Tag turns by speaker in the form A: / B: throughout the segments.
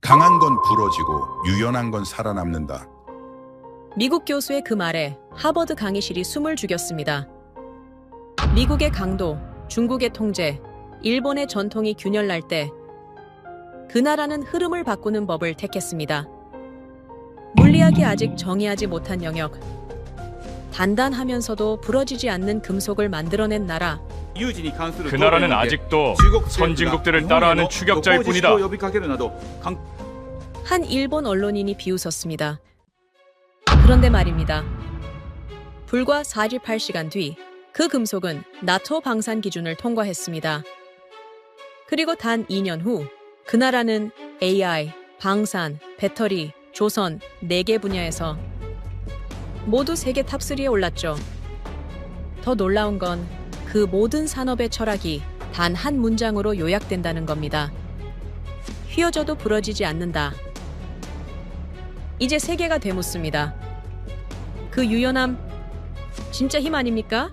A: 강한 건 부러지고 유연한 건 살아남는다.
B: 미국 교수의 그 말에 하버드 강의실이 숨을 죽였습니다. 미국의 강도, 중국의 통제, 일본의 전통이 균열날 때 그 나라는 흐름을 바꾸는 법을 택했습니다. 물리학이 아직 정의하지 못한 영역, 단단하면서도 부러지지 않는 금속을 만들어낸 나라.
C: 그 나라는 아직도 선진국들을 따라하는 추격자일 뿐이다.
B: 한 일본 언론인이 비웃었습니다. 그런데 말입니다. 불과 48시간 뒤 그 금속은 나토 방산 기준을 통과했습니다. 그리고 단 2년 후 그 나라는 AI, 방산, 배터리, 조선 4개 분야에서 모두 세계 탑3에 올랐죠. 더 놀라운 건 그 모든 산업의 철학이 단 한 문장으로 요약된다는 겁니다. 휘어져도 부러지지 않는다. 이제 세계가 되묻습니다. 그 유연함, 진짜 힘 아닙니까?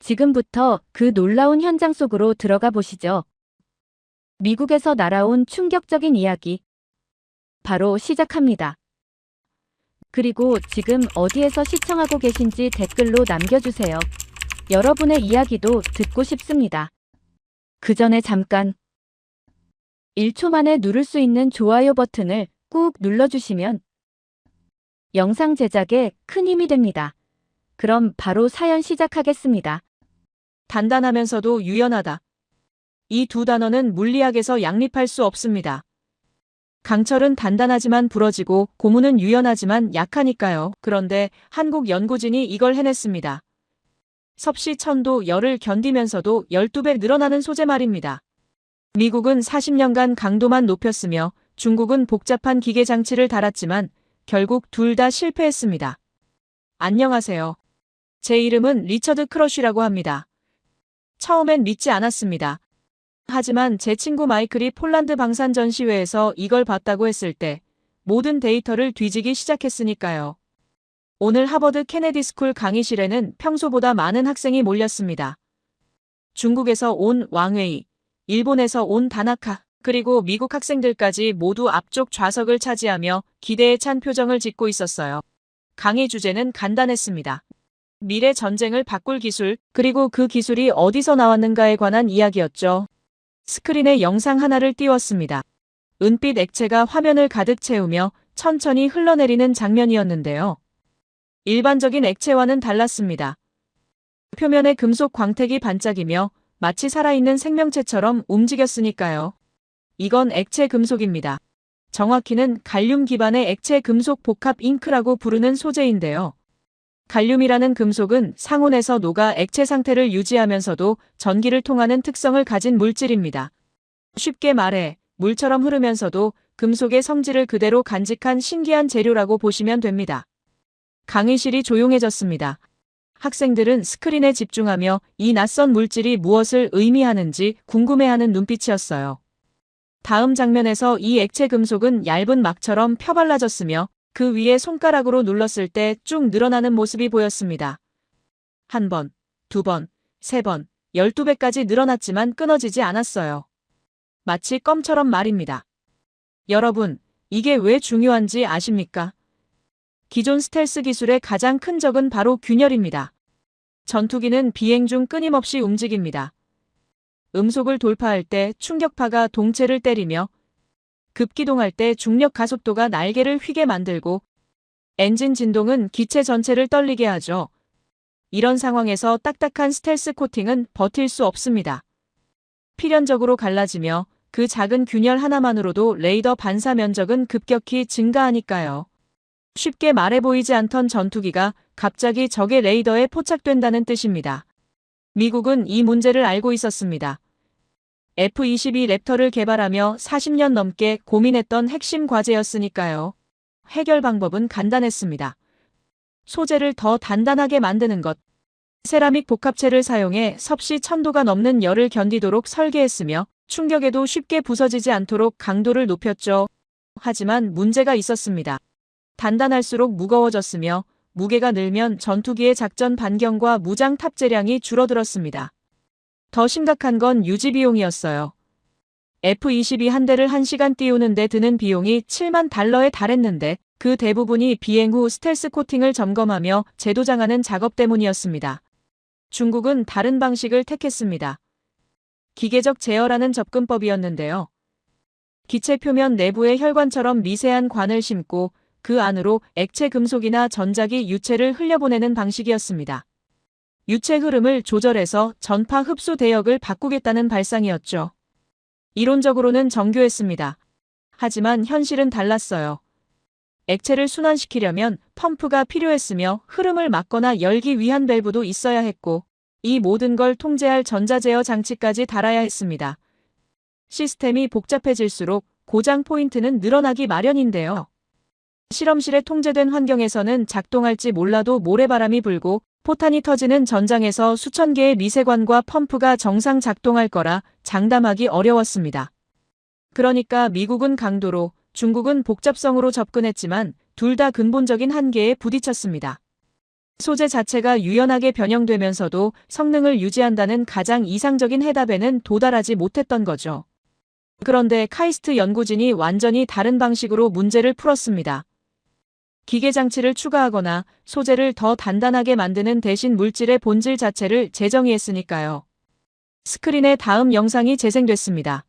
D: 지금부터 그 놀라운 현장 속으로 들어가 보시죠. 미국에서 날아온 충격적인 이야기. 바로 시작합니다. 그리고 지금 어디에서 시청하고 계신지 댓글로 남겨주세요. 여러분의 이야기도 듣고 싶습니다. 그 전에 잠깐 1초 만에 누를 수 있는 좋아요 버튼을 꾹 눌러주시면 영상 제작에 큰 힘이 됩니다. 그럼 바로 사연 시작하겠습니다.
E: 단단하면서도 유연하다. 이 두 단어는 물리학에서 양립할 수 없습니다. 강철은 단단하지만 부러지고 고무는 유연하지만 약하니까요. 그런데 한국 연구진이 이걸 해냈습니다. 섭씨 1000도 열을 견디면서도 12배 늘어나는 소재 말입니다. 미국은 40년간 강도만 높였으며 중국은 복잡한 기계 장치를 달았지만 결국 둘 다 실패했습니다. 안녕하세요. 제 이름은 리처드 크러쉬라고 합니다. 처음엔 믿지 않았습니다. 하지만 제 친구 마이클이 폴란드 방산 전시회에서 이걸 봤다고 했을 때 모든 데이터를 뒤지기 시작했으니까요. 오늘 하버드 케네디 스쿨 강의실에는 평소보다 많은 학생이 몰렸습니다. 중국에서 온 왕웨이, 일본에서 온 다나카, 그리고 미국 학생들까지 모두 앞쪽 좌석을 차지하며 기대에 찬 표정을 짓고 있었어요. 강의 주제는 간단했습니다. 미래 전쟁을 바꿀 기술, 그리고 그 기술이 어디서 나왔는가에 관한 이야기였죠. 스크린에 영상 하나를 띄웠습니다. 은빛 액체가 화면을 가득 채우며 천천히 흘러내리는 장면이었는데요. 일반적인 액체와는 달랐습니다. 표면에 금속 광택이 반짝이며 마치 살아있는 생명체처럼 움직였으니까요. 이건 액체 금속입니다. 정확히는 갈륨 기반의 액체 금속 복합 잉크라고 부르는 소재인데요. 갈륨이라는 금속은 상온에서 녹아 액체 상태를 유지하면서도 전기를 통하는 특성을 가진 물질입니다. 쉽게 말해 물처럼 흐르면서도 금속의 성질을 그대로 간직한 신기한 재료라고 보시면 됩니다. 강의실이 조용해졌습니다. 학생들은 스크린에 집중하며 이 낯선 물질이 무엇을 의미하는지 궁금해하는 눈빛이었어요. 다음 장면에서 이 액체 금속은 얇은 막처럼 펴발라졌으며 그 위에 손가락으로 눌렀을 때 쭉 늘어나는 모습이 보였습니다. 한 번, 두 번, 세 번, 12배까지 늘어났지만 끊어지지 않았어요. 마치 껌처럼 말입니다. 여러분, 이게 왜 중요한지 아십니까? 기존 스텔스 기술의 가장 큰 적은 바로 균열입니다. 전투기는 비행 중 끊임없이 움직입니다. 음속을 돌파할 때 충격파가 동체를 때리며 급기동할 때 중력 가속도가 날개를 휘게 만들고 엔진 진동은 기체 전체를 떨리게 하죠. 이런 상황에서 딱딱한 스텔스 코팅은 버틸 수 없습니다. 필연적으로 갈라지며 그 작은 균열 하나만으로도 레이더 반사 면적은 급격히 증가하니까요. 쉽게 말해 보이지 않던 전투기가 갑자기 적의 레이더에 포착된다는 뜻입니다. 미국은 이 문제를 알고 있었습니다. F-22 랩터를 개발하며 40년 넘게 고민했던 핵심 과제였으니까요. 해결 방법은 간단했습니다. 소재를 더 단단하게 만드는 것. 세라믹 복합체를 사용해 섭씨 1000도가 넘는 열을 견디도록 설계했으며 충격에도 쉽게 부서지지 않도록 강도를 높였죠. 하지만 문제가 있었습니다. 단단할수록 무거워졌으며 무게가 늘면 전투기의 작전 반경과 무장 탑재량이 줄어들었습니다. 더 심각한 건 유지 비용이었어요. F-22 한 대를 1시간 띄우는데 드는 비용이 7만 달러에 달했는데 그 대부분이 비행 후 스텔스 코팅을 점검하며 재도장하는 작업 때문이었습니다. 중국은 다른 방식을 택했습니다. 기계적 제어라는 접근법이었는데요. 기체 표면 내부에 혈관처럼 미세한 관을 심고 그 안으로 액체 금속이나 전자기 유체를 흘려보내는 방식이었습니다. 유체 흐름을 조절해서 전파 흡수 대역을 바꾸겠다는 발상이었죠. 이론적으로는 정교했습니다. 하지만 현실은 달랐어요. 액체를 순환시키려면 펌프가 필요했으며 흐름을 막거나 열기 위한 밸브도 있어야 했고 이 모든 걸 통제할 전자제어 장치까지 달아야 했습니다. 시스템이 복잡해질수록 고장 포인트는 늘어나기 마련인데요. 실험실에 통제된 환경에서는 작동할지 몰라도 모래바람이 불고 포탄이 터지는 전장에서 수천 개의 미세관과 펌프가 정상 작동할 거라 장담하기 어려웠습니다. 그러니까 미국은 강도로, 중국은 복잡성으로 접근했지만 둘 다 근본적인 한계에 부딪혔습니다. 소재 자체가 유연하게 변형되면서도 성능을 유지한다는 가장 이상적인 해답에는 도달하지 못했던 거죠. 그런데 카이스트 연구진이 완전히 다른 방식으로 문제를 풀었습니다. 기계 장치를 추가하거나 소재를 더 단단하게 만드는 대신 물질의 본질 자체를 재정의했으니까요. 스크린에 다음 영상이 재생됐습니다.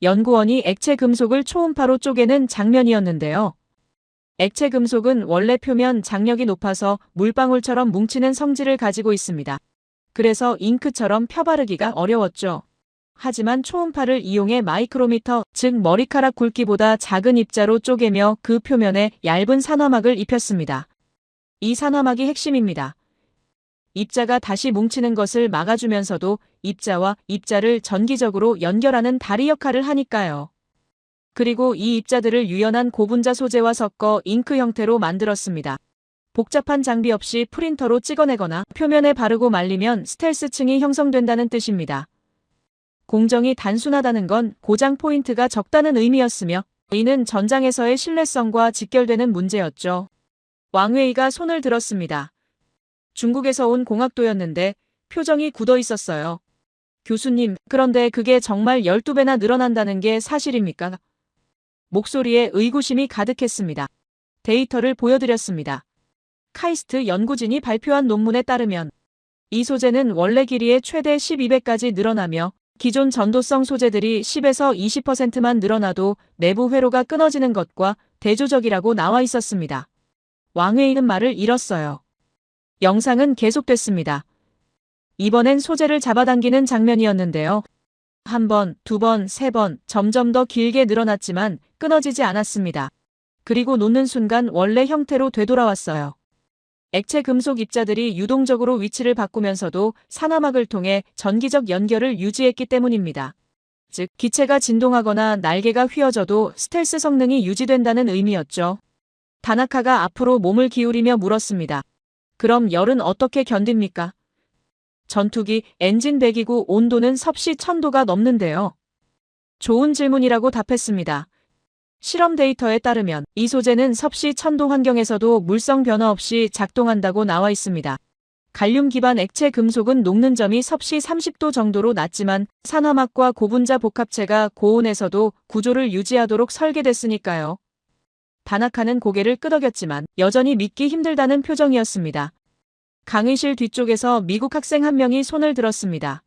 E: 연구원이 액체 금속을 초음파로 쪼개는 장면이었는데요. 액체 금속은 원래 표면 장력이 높아서 물방울처럼 뭉치는 성질을 가지고 있습니다. 그래서 잉크처럼 펴바르기가 어려웠죠. 하지만 초음파를 이용해 마이크로미터, 즉 머리카락 굵기보다 작은 입자로 쪼개며 그 표면에 얇은 산화막을 입혔습니다. 이 산화막이 핵심입니다. 입자가 다시 뭉치는 것을 막아주면서도 입자와 입자를 전기적으로 연결하는 다리 역할을 하니까요. 그리고 이 입자들을 유연한 고분자 소재와 섞어 잉크 형태로 만들었습니다. 복잡한 장비 없이 프린터로 찍어내거나 표면에 바르고 말리면 스텔스층이 형성된다는 뜻입니다. 공정이 단순하다는 건 고장 포인트가 적다는 의미였으며 이는 전장에서의 신뢰성과 직결되는 문제였죠. 왕웨이가 손을 들었습니다. 중국에서 온 공학도였는데 표정이 굳어 있었어요. 교수님, 그런데 그게 정말 12배나 늘어난다는 게 사실입니까? 목소리에 의구심이 가득했습니다. 데이터를 보여드렸습니다. 카이스트 연구진이 발표한 논문에 따르면 이 소재는 원래 길이의 최대 12배까지 늘어나며 기존 전도성 소재들이 10에서 20%만 늘어나도 내부 회로가 끊어지는 것과 대조적이라고 나와 있었습니다. 왕웨이는 말을 잃었어요. 영상은 계속됐습니다. 이번엔 소재를 잡아당기는 장면이었는데요. 한 번, 두 번, 세 번, 점점 더 길게 늘어났지만 끊어지지 않았습니다. 그리고 놓는 순간 원래 형태로 되돌아왔어요. 액체 금속 입자들이 유동적으로 위치를 바꾸면서도 산화막을 통해 전기적 연결을 유지했기 때문입니다. 즉, 기체가 진동하거나 날개가 휘어져도 스텔스 성능이 유지된다는 의미였죠. 다나카가 앞으로 몸을 기울이며 물었습니다. 그럼 열은 어떻게 견딥니까? 전투기, 엔진 배기구 온도는 섭씨 1000도가 넘는데요. 좋은 질문이라고 답했습니다. 실험 데이터에 따르면 이 소재는 섭씨 1000도 환경에서도 물성 변화 없이 작동한다고 나와 있습니다. 갈륨 기반 액체 금속은 녹는 점이 섭씨 30도 정도로 낮지만 산화막과 고분자 복합체가 고온에서도 구조를 유지하도록 설계됐으니까요. 다나카는 고개를 끄덕였지만 여전히 믿기 힘들다는 표정이었습니다. 강의실 뒤쪽에서 미국 학생 한 명이 손을 들었습니다.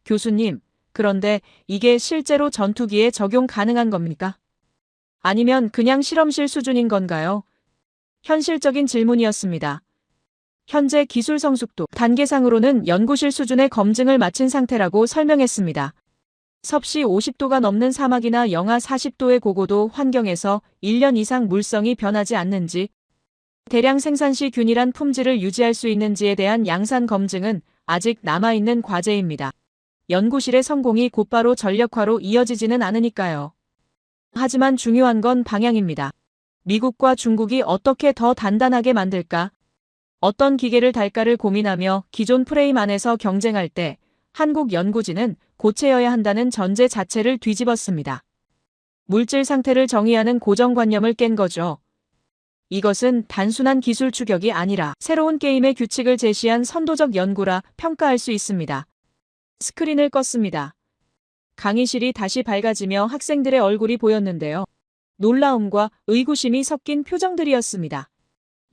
E: 교수님, 그런데 이게 실제로 전투기에 적용 가능한 겁니까? 아니면 그냥 실험실 수준인 건가요? 현실적인 질문이었습니다. 현재 기술 성숙도 단계상으로는 연구실 수준의 검증을 마친 상태라고 설명했습니다. 섭씨 50도가 넘는 사막이나 영하 40도의 고고도 환경에서 1년 이상 물성이 변하지 않는지, 대량 생산 시 균일한 품질을 유지할 수 있는지에 대한 양산 검증은 아직 남아있는 과제입니다. 연구실의 성공이 곧바로 전력화로 이어지지는 않으니까요. 하지만 중요한 건 방향입니다. 미국과 중국이 어떻게 더 단단하게 만들까? 어떤 기계를 달까를 고민하며 기존 프레임 안에서 경쟁할 때 한국 연구진은 고쳐야 한다는 전제 자체를 뒤집었습니다. 물질 상태를 정의하는 고정관념을 깬 거죠. 이것은 단순한 기술 추격이 아니라 새로운 게임의 규칙을 제시한 선도적 연구라 평가할 수 있습니다. 스크린을 껐습니다. 강의실이 다시 밝아지며 학생들의 얼굴이 보였는데요. 놀라움과 의구심이 섞인 표정들이었습니다.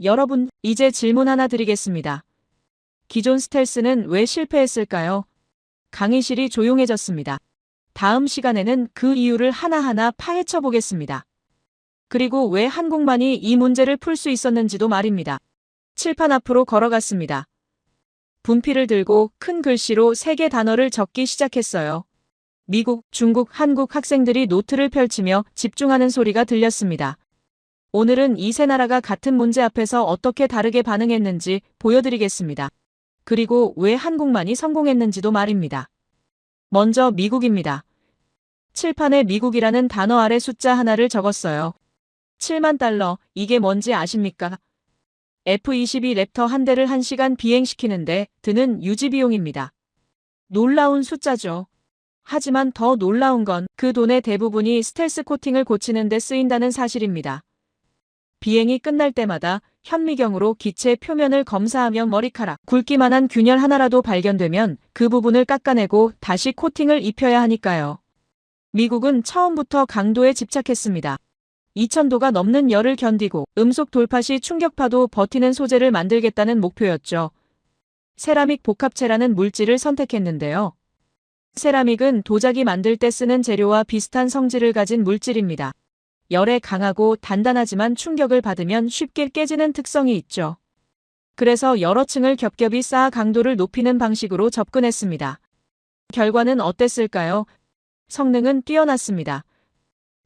E: 여러분, 이제 질문 하나 드리겠습니다. 기존 스텔스는 왜 실패했을까요? 강의실이 조용해졌습니다. 다음 시간에는 그 이유를 하나하나 파헤쳐 보겠습니다. 그리고 왜 한국만이 이 문제를 풀 수 있었는지도 말입니다. 칠판 앞으로 걸어갔습니다. 분필을 들고 큰 글씨로 3개 단어를 적기 시작했어요. 미국, 중국, 한국 학생들이 노트를 펼치며 집중하는 소리가 들렸습니다. 오늘은 이 세 나라가 같은 문제 앞에서 어떻게 다르게 반응했는지 보여드리겠습니다. 그리고 왜 한국만이 성공했는지도 말입니다. 먼저 미국입니다. 칠판에 미국이라는 단어 아래 숫자 하나를 적었어요. 7만 달러, 이게 뭔지 아십니까? F-22 랩터 한 대를 1시간 비행시키는데 드는 유지비용입니다. 놀라운 숫자죠. 하지만 더 놀라운 건 그 돈의 대부분이 스텔스 코팅을 고치는 데 쓰인다는 사실입니다. 비행이 끝날 때마다 현미경으로 기체 표면을 검사하며 머리카락, 굵기만한 균열 하나라도 발견되면 그 부분을 깎아내고 다시 코팅을 입혀야 하니까요. 미국은 처음부터 강도에 집착했습니다. 2000도가 넘는 열을 견디고 음속 돌파 시 충격파도 버티는 소재를 만들겠다는 목표였죠. 세라믹 복합체라는 물질을 선택했는데요. 세라믹은 도자기 만들 때 쓰는 재료와 비슷한 성질을 가진 물질입니다. 열에 강하고 단단하지만 충격을 받으면 쉽게 깨지는 특성이 있죠. 그래서 여러 층을 겹겹이 쌓아 강도를 높이는 방식으로 접근했습니다. 결과는 어땠을까요? 성능은 뛰어났습니다.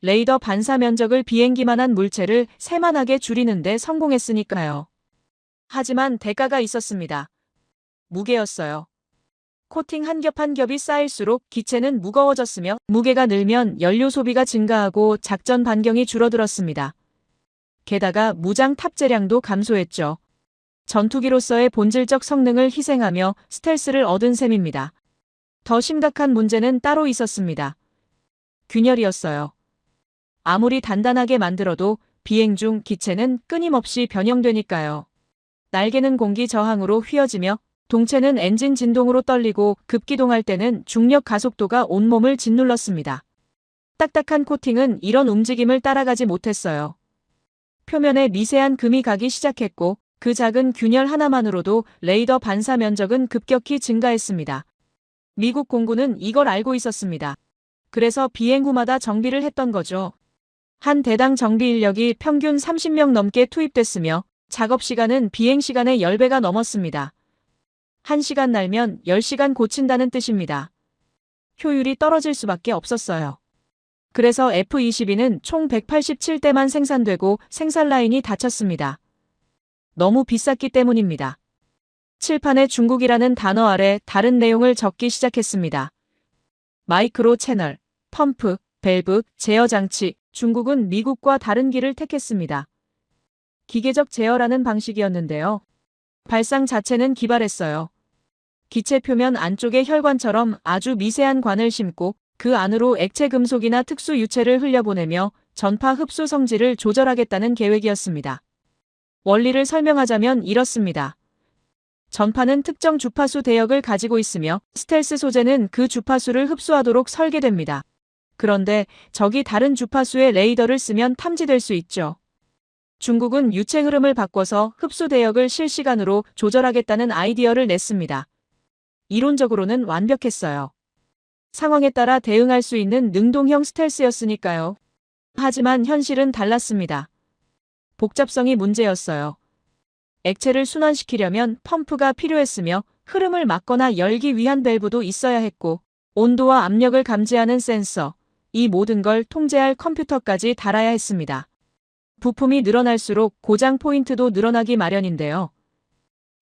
E: 레이더 반사 면적을 비행기만한 물체를 새만하게 줄이는 데 성공했으니까요. 하지만 대가가 있었습니다. 무게였어요. 코팅 한 겹 한 겹이 쌓일수록 기체는 무거워졌으며 무게가 늘면 연료 소비가 증가하고 작전 반경이 줄어들었습니다. 게다가 무장 탑재량도 감소했죠. 전투기로서의 본질적 성능을 희생하며 스텔스를 얻은 셈입니다. 더 심각한 문제는 따로 있었습니다. 균열이었어요. 아무리 단단하게 만들어도 비행 중 기체는 끊임없이 변형되니까요. 날개는 공기 저항으로 휘어지며 동체는 엔진 진동으로 떨리고 급기동할 때는 중력 가속도가 온몸을 짓눌렀습니다. 딱딱한 코팅은 이런 움직임을 따라가지 못했어요. 표면에 미세한 금이 가기 시작했고 그 작은 균열 하나만으로도 레이더 반사 면적은 급격히 증가했습니다. 미국 공군은 이걸 알고 있었습니다. 그래서 비행 후마다 정비를 했던 거죠. 한 대당 정비 인력이 평균 30명 넘게 투입됐으며 작업 시간은 비행 시간의 10배가 넘었습니다. 1시간 날면 10시간 고친다는 뜻입니다. 효율이 떨어질 수밖에 없었어요. 그래서 F-22는 총 187대만 생산되고 생산 라인이 닫혔습니다. 너무 비쌌기 때문입니다. 칠판에 중국이라는 단어 아래 다른 내용을 적기 시작했습니다. 마이크로 채널, 펌프, 밸브, 제어 장치, 중국은 미국과 다른 길을 택했습니다. 기계적 제어라는 방식이었는데요. 발상 자체는 기발했어요. 기체 표면 안쪽에 혈관처럼 아주 미세한 관을 심고 그 안으로 액체 금속이나 특수 유체를 흘려보내며 전파 흡수 성질을 조절하겠다는 계획이었습니다. 원리를 설명하자면 이렇습니다. 전파는 특정 주파수 대역을 가지고 있으며 스텔스 소재는 그 주파수를 흡수하도록 설계됩니다. 그런데 적이 다른 주파수의 레이더를 쓰면 탐지될 수 있죠. 중국은 유체 흐름을 바꿔서 흡수 대역을 실시간으로 조절하겠다는 아이디어를 냈습니다. 이론적으로는 완벽했어요. 상황에 따라 대응할 수 있는 능동형 스텔스였으니까요. 하지만 현실은 달랐습니다. 복잡성이 문제였어요. 액체를 순환시키려면 펌프가 필요했으며 흐름을 막거나 열기 위한 밸브도 있어야 했고 온도와 압력을 감지하는 센서, 이 모든 걸 통제할 컴퓨터까지 달아야 했습니다. 부품이 늘어날수록 고장 포인트도 늘어나기 마련인데요.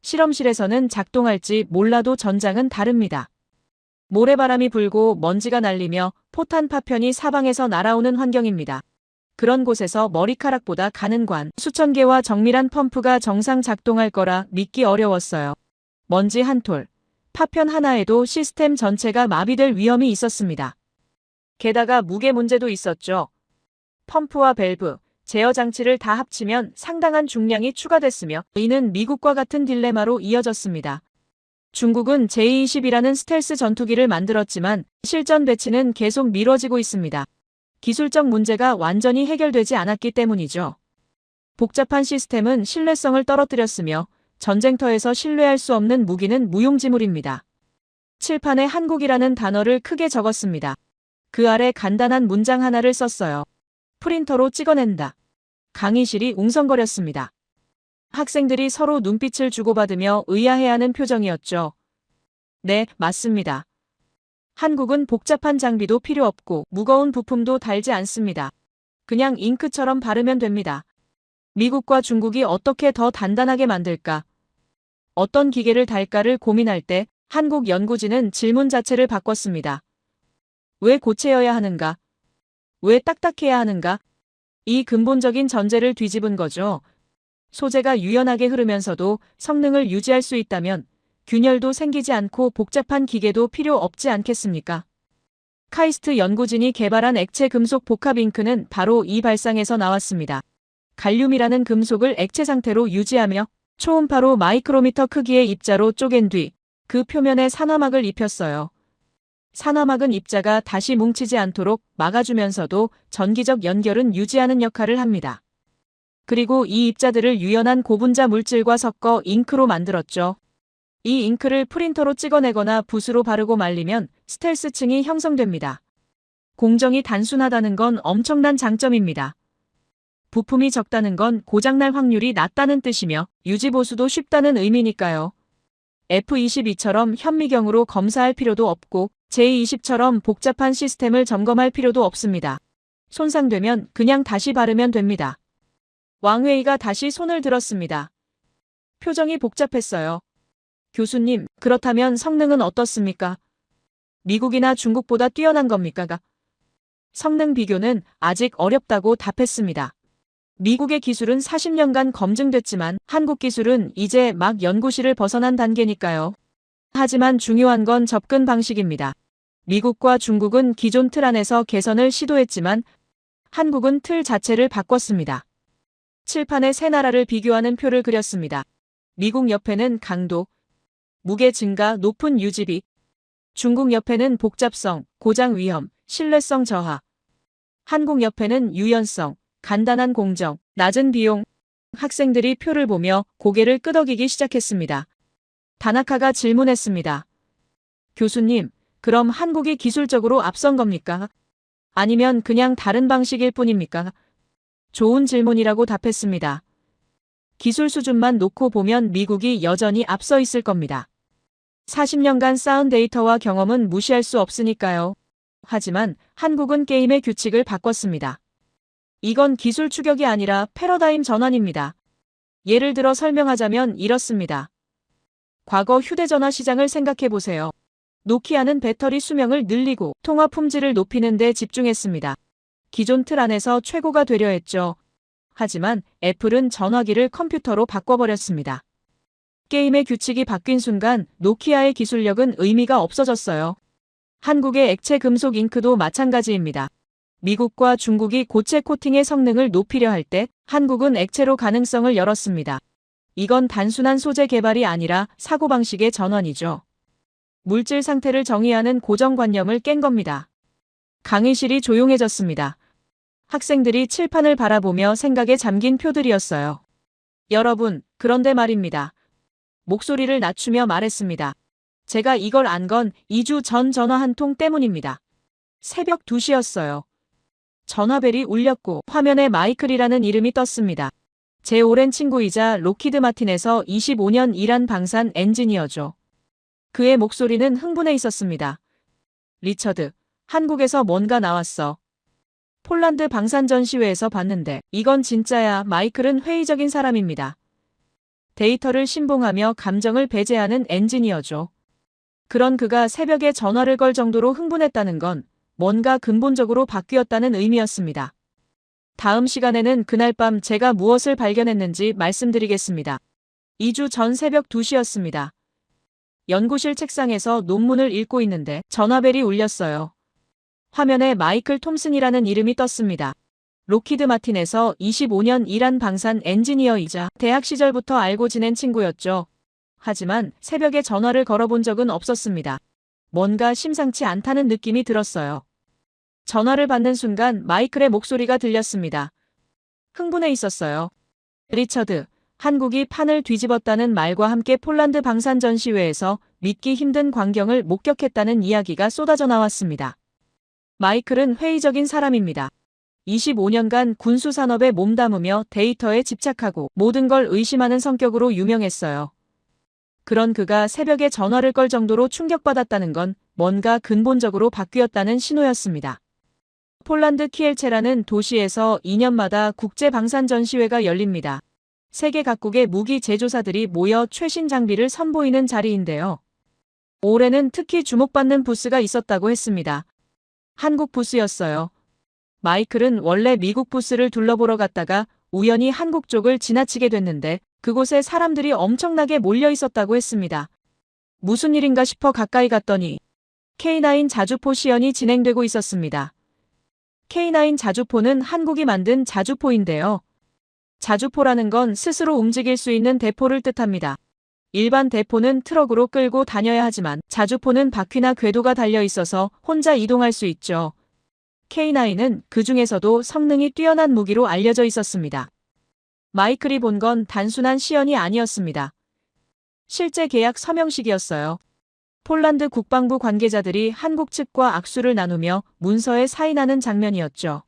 E: 실험실에서는 작동할지 몰라도 전장은 다릅니다. 모래바람이 불고 먼지가 날리며 포탄 파편이 사방에서 날아오는 환경입니다. 그런 곳에서 머리카락보다 가는 관, 수천 개와 정밀한 펌프가 정상 작동할 거라 믿기 어려웠어요. 먼지 한 톨, 파편 하나에도 시스템 전체가 마비될 위험이 있었습니다. 게다가 무게 문제도 있었죠. 펌프와 밸브, 제어 장치를 다 합치면 상당한 중량이 추가됐으며 이는 미국과 같은 딜레마로 이어졌습니다. 중국은 J-20이라는 스텔스 전투기를 만들었지만 실전 배치는 계속 미뤄지고 있습니다. 기술적 문제가 완전히 해결되지 않았기 때문이죠. 복잡한 시스템은 신뢰성을 떨어뜨렸으며 전쟁터에서 신뢰할 수 없는 무기는 무용지물입니다. 칠판에 한국이라는 단어를 크게 적었습니다. 그 아래 간단한 문장 하나를 썼어요. 프린터로 찍어낸다. 강의실이 웅성거렸습니다. 학생들이 서로 눈빛을 주고받으며 의아해하는 표정이었죠. 네, 맞습니다. 한국은 복잡한 장비도 필요 없고 무거운 부품도 달지 않습니다. 그냥 잉크처럼 바르면 됩니다. 미국과 중국이 어떻게 더 단단하게 만들까? 어떤 기계를 달까를 고민할 때 한국 연구진은 질문 자체를 바꿨습니다. 왜 고체여야 하는가? 왜 딱딱해야 하는가? 이 근본적인 전제를 뒤집은 거죠. 소재가 유연하게 흐르면서도 성능을 유지할 수 있다면 균열도 생기지 않고 복잡한 기계도 필요 없지 않겠습니까? 카이스트 연구진이 개발한 액체 금속 복합 잉크는 바로 이 발상에서 나왔습니다. 갈륨이라는 금속을 액체 상태로 유지하며 초음파로 마이크로미터 크기의 입자로 쪼갠 뒤 그 표면에 산화막을 입혔어요. 산화막은 입자가 다시 뭉치지 않도록 막아주면서도 전기적 연결은 유지하는 역할을 합니다. 그리고 이 입자들을 유연한 고분자 물질과 섞어 잉크로 만들었죠. 이 잉크를 프린터로 찍어내거나 붓으로 바르고 말리면 스텔스층이 형성됩니다. 공정이 단순하다는 건 엄청난 장점입니다. 부품이 적다는 건 고장날 확률이 낮다는 뜻이며 유지보수도 쉽다는 의미니까요. F-22처럼 현미경으로 검사할 필요도 없고 J-20처럼 복잡한 시스템을 점검할 필요도 없습니다. 손상되면 그냥 다시 바르면 됩니다. 왕웨이가 다시 손을 들었습니다. 표정이 복잡했어요. 교수님, 그렇다면 성능은 어떻습니까? 미국이나 중국보다 뛰어난 겁니까? 성능 비교는 아직 어렵다고 답했습니다. 미국의 기술은 40년간 검증됐지만 한국 기술은 이제 막 연구실을 벗어난 단계니까요. 하지만 중요한 건 접근 방식입니다. 미국과 중국은 기존 틀 안에서 개선을 시도했지만 한국은 틀 자체를 바꿨습니다. 칠판에 세 나라를 비교하는 표를 그렸습니다. 미국 옆에는 강도, 무게 증가, 높은 유지비. 중국 옆에는 복잡성, 고장 위험, 신뢰성 저하. 한국 옆에는 유연성, 간단한 공정, 낮은 비용. 학생들이 표를 보며 고개를 끄덕이기 시작했습니다. 다나카가 질문했습니다. 교수님, 그럼 한국이 기술적으로 앞선 겁니까? 아니면 그냥 다른 방식일 뿐입니까? 좋은 질문이라고 답했습니다. 기술 수준만 놓고 보면 미국이 여전히 앞서 있을 겁니다. 40년간 쌓은 데이터와 경험은 무시할 수 없으니까요. 하지만 한국은 게임의 규칙을 바꿨습니다. 이건 기술 추격이 아니라 패러다임 전환입니다. 예를 들어 설명하자면 이렇습니다. 과거 휴대전화 시장을 생각해 보세요. 노키아는 배터리 수명을 늘리고 통화 품질을 높이는 데 집중했습니다. 기존 틀 안에서 최고가 되려 했죠. 하지만 애플은 전화기를 컴퓨터로 바꿔버렸습니다. 게임의 규칙이 바뀐 순간 노키아의 기술력은 의미가 없어졌어요. 한국의 액체 금속 잉크도 마찬가지입니다. 미국과 중국이 고체 코팅의 성능을 높이려 할 때 한국은 액체로 가능성을 열었습니다. 이건 단순한 소재 개발이 아니라 사고방식의 전환이죠. 물질 상태를 정의하는 고정관념을 깬 겁니다. 강의실이 조용해졌습니다. 학생들이 칠판을 바라보며 생각에 잠긴 표들이었어요. 여러분, 그런데 말입니다. 목소리를 낮추며 말했습니다. 제가 이걸 안 건 2주 전 전화 한 통 때문입니다. 새벽 2시였어요. 전화벨이 울렸고 화면에 마이클이라는 이름이 떴습니다. 제 오랜 친구이자 로키드 마틴에서 25년 일한 방산 엔지니어죠. 그의 목소리는 흥분해 있었습니다. 리처드, 한국에서 뭔가 나왔어. 폴란드 방산 전시회에서 봤는데 이건 진짜야. 마이클은 회의적인 사람입니다. 데이터를 신봉하며 감정을 배제하는 엔지니어죠. 그런 그가 새벽에 전화를 걸 정도로 흥분했다는 건 뭔가 근본적으로 바뀌었다는 의미였습니다. 다음 시간에는 그날 밤 제가 무엇을 발견했는지 말씀드리겠습니다. 2주 전 새벽 2시였습니다. 연구실 책상에서 논문을 읽고 있는데 전화벨이 울렸어요. 화면에 마이클 톰슨이라는 이름이 떴습니다. 로키드 마틴에서 25년 일한 방산 엔지니어이자 대학 시절부터 알고 지낸 친구였죠. 하지만 새벽에 전화를 걸어본 적은 없었습니다. 뭔가 심상치 않다는 느낌이 들었어요. 전화를 받는 순간 마이클의 목소리가 들렸습니다. 흥분해 있었어요. 리처드, 한국이 판을 뒤집었다는 말과 함께 폴란드 방산 전시회에서 믿기 힘든 광경을 목격했다는 이야기가 쏟아져 나왔습니다. 마이클은 회의적인 사람입니다. 25년간 군수 산업에 몸담으며 데이터에 집착하고 모든 걸 의심하는 성격으로 유명했어요. 그런 그가 새벽에 전화를 걸 정도로 충격받았다는 건 뭔가 근본적으로 바뀌었다는 신호였습니다. 폴란드 키엘체라는 도시에서 2년마다 국제 방산 전시회가 열립니다. 세계 각국의 무기 제조사들이 모여 최신 장비를 선보이는 자리인데요. 올해는 특히 주목받는 부스가 있었다고 했습니다. 한국 부스였어요. 마이클은 원래 미국 부스를 둘러보러 갔다가 우연히 한국 쪽을 지나치게 됐는데 그곳에 사람들이 엄청나게 몰려 있었다고 했습니다. 무슨 일인가 싶어 가까이 갔더니 K9 자주포 시연이 진행되고 있었습니다. K9 자주포는 한국이 만든 자주포인데요. 자주포라는 건 스스로 움직일 수 있는 대포를 뜻합니다. 일반 대포는 트럭으로 끌고 다녀야 하지만 자주포는 바퀴나 궤도가 달려 있어서 혼자 이동할 수 있죠. K9은 그 중에서도 성능이 뛰어난 무기로 알려져 있었습니다. 마이클이 본 건 단순한 시연이 아니었습니다. 실제 계약 서명식이었어요. 폴란드 국방부 관계자들이 한국 측과 악수를 나누며 문서에 사인하는 장면이었죠.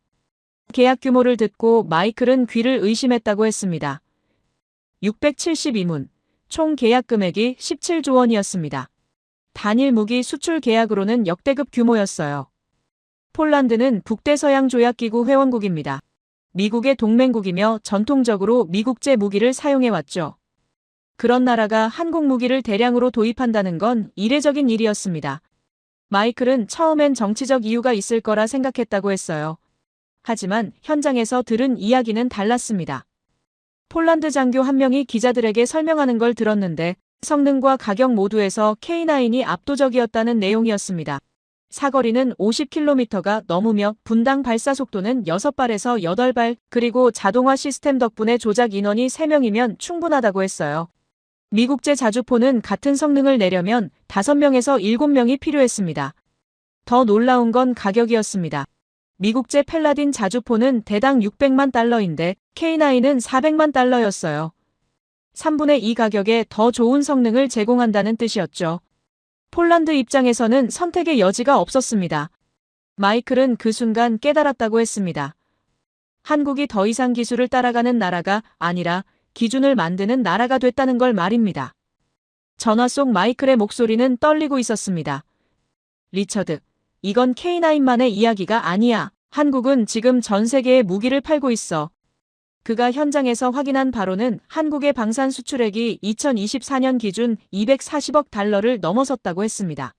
E: 계약 규모를 듣고 마이클은 귀를 의심했다고 했습니다. 672문, 총 계약 금액이 17조 원이었습니다. 단일 무기 수출 계약으로는 역대급 규모였어요. 폴란드는 북대서양조약기구 회원국입니다. 미국의 동맹국이며 전통적으로 미국제 무기를 사용해왔죠. 그런 나라가 한국 무기를 대량으로 도입한다는 건 이례적인 일이었습니다. 마이클은 처음엔 정치적 이유가 있을 거라 생각했다고 했어요. 하지만 현장에서 들은 이야기는 달랐습니다. 폴란드 장교 한 명이 기자들에게 설명하는 걸 들었는데 성능과 가격 모두에서 K9이 압도적이었다는 내용이었습니다. 사거리는 50km가 넘으며 분당 발사 속도는 6발에서 8발, 그리고 자동화 시스템 덕분에 조작 인원이 3명이면 충분하다고 했어요. 미국제 자주포는 같은 성능을 내려면 5명에서 7명이 필요했습니다. 더 놀라운 건 가격이었습니다. 미국제 펠라딘 자주포는 대당 600만 달러인데 K9은 400만 달러였어요. 3분의 2 가격에 더 좋은 성능을 제공한다는 뜻이었죠. 폴란드 입장에서는 선택의 여지가 없었습니다. 마이클은 그 순간 깨달았다고 했습니다. 한국이 더 이상 기술을 따라가는 나라가 아니라 기준을 만드는 나라가 됐다는 걸 말입니다. 전화 속 마이클의 목소리는 떨리고 있었습니다. 리처드, 이건 K9만의 이야기가 아니야. 한국은 지금 전 세계에 무기를 팔고 있어. 그가 현장에서 확인한 바로는 한국의 방산 수출액이 2024년 기준 240억 달러를 넘어섰다고 했습니다.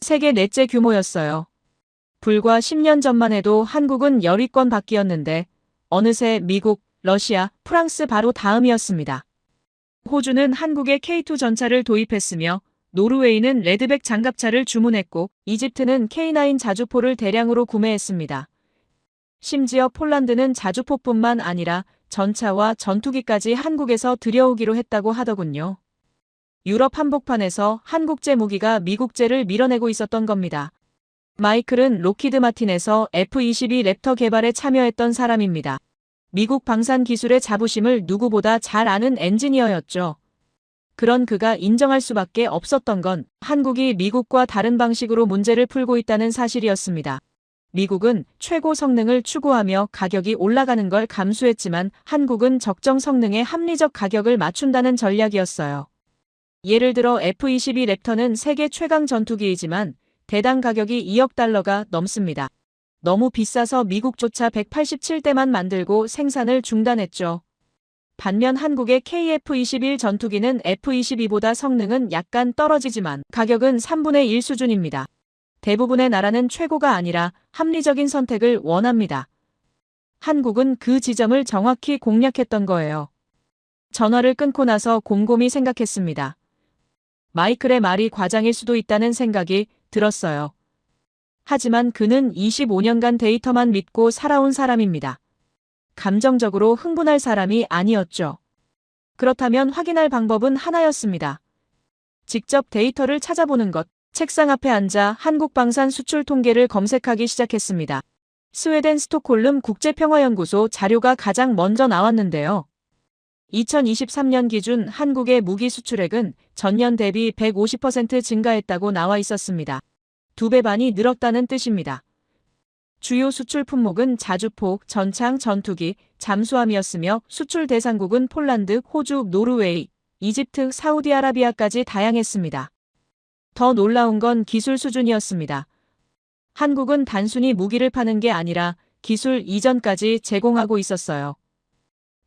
E: 세계 넷째 규모였어요. 불과 10년 전만 해도 한국은 10위권 밖이었는데 어느새 미국, 러시아, 프랑스 바로 다음이었습니다. 호주는 한국에 K2 전차를 도입했으며 노르웨이는 레드백 장갑차를 주문했고 이집트는 K9 자주포를 대량으로 구매했습니다. 심지어 폴란드는 자주포뿐만 아니라 전차와 전투기까지 한국에서 들여오기로 했다고 하더군요. 유럽 한복판에서 한국제 무기가 미국제를 밀어내고 있었던 겁니다. 마이클은 로키드 마틴에서 F-22 랩터 개발에 참여했던 사람입니다. 미국 방산 기술의 자부심을 누구보다 잘 아는 엔지니어였죠. 그런 그가 인정할 수밖에 없었던 건 한국이 미국과 다른 방식으로 문제를 풀고 있다는 사실이었습니다. 미국은 최고 성능을 추구하며 가격이 올라가는 걸 감수했지만 한국은 적정 성능의 합리적 가격을 맞춘다는 전략이었어요. 예를 들어 F-22 랩터는 세계 최강 전투기이지만 대당 가격이 2억 달러가 넘습니다. 너무 비싸서 미국조차 187대만 만들고 생산을 중단했죠. 반면 한국의 KF-21 전투기는 F-22보다 성능은 약간 떨어지지만 가격은 3분의 1 수준입니다. 대부분의 나라는 최고가 아니라 합리적인 선택을 원합니다. 한국은 그 지점을 정확히 공략했던 거예요. 전화를 끊고 나서 곰곰이 생각했습니다. 마이클의 말이 과장일 수도 있다는 생각이 들었어요. 하지만 그는 25년간 데이터만 믿고 살아온 사람입니다. 감정적으로 흥분할 사람이 아니었죠. 그렇다면 확인할 방법은 하나였습니다. 직접 데이터를 찾아보는 것. 책상 앞에 앉아 한국 방산 수출 통계를 검색하기 시작했습니다. 스웨덴 스톡홀름 국제평화연구소 자료가 가장 먼저 나왔는데요. 2023년 기준 한국의 무기 수출액은 전년 대비 150% 증가했다고 나와 있었습니다. 2배 반이 늘었다는 뜻입니다. 주요 수출 품목은 자주포, 전창, 전투기, 잠수함이었으며 수출 대상국은 폴란드, 호주, 노르웨이, 이집트, 사우디아라비아까지 다양했습니다. 더 놀라운 건 기술 수준이었습니다. 한국은 단순히 무기를 파는 게 아니라 기술 이전까지 제공하고 있었어요.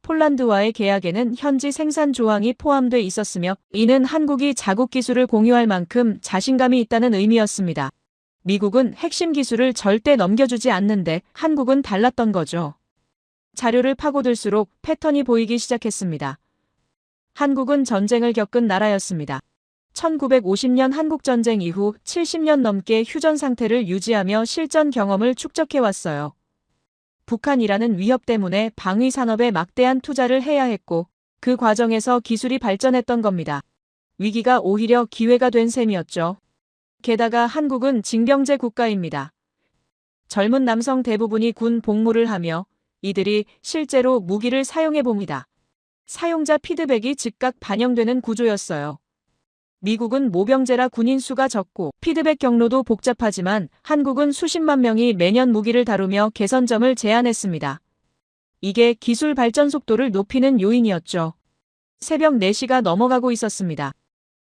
E: 폴란드와의 계약에는 현지 생산 조항이 포함돼 있었으며 이는 한국이 자국 기술을 공유할 만큼 자신감이 있다는 의미였습니다. 미국은 핵심 기술을 절대 넘겨주지 않는데 한국은 달랐던 거죠. 자료를 파고들수록 패턴이 보이기 시작했습니다. 한국은 전쟁을 겪은 나라였습니다. 1950년 한국전쟁 이후 70년 넘게 휴전 상태를 유지하며 실전 경험을 축적해왔어요. 북한이라는 위협 때문에 방위 산업에 막대한 투자를 해야 했고 그 과정에서 기술이 발전했던 겁니다. 위기가 오히려 기회가 된 셈이었죠. 게다가 한국은 징병제 국가입니다. 젊은 남성 대부분이 군 복무를 하며 이들이 실제로 무기를 사용해 봅니다. 사용자 피드백이 즉각 반영되는 구조였어요. 미국은 모병제라 군인 수가 적고 피드백 경로도 복잡하지만 한국은 수십만 명이 매년 무기를 다루며 개선점을 제안했습니다. 이게 기술 발전 속도를 높이는 요인이었죠. 새벽 4시가 넘어가고 있었습니다.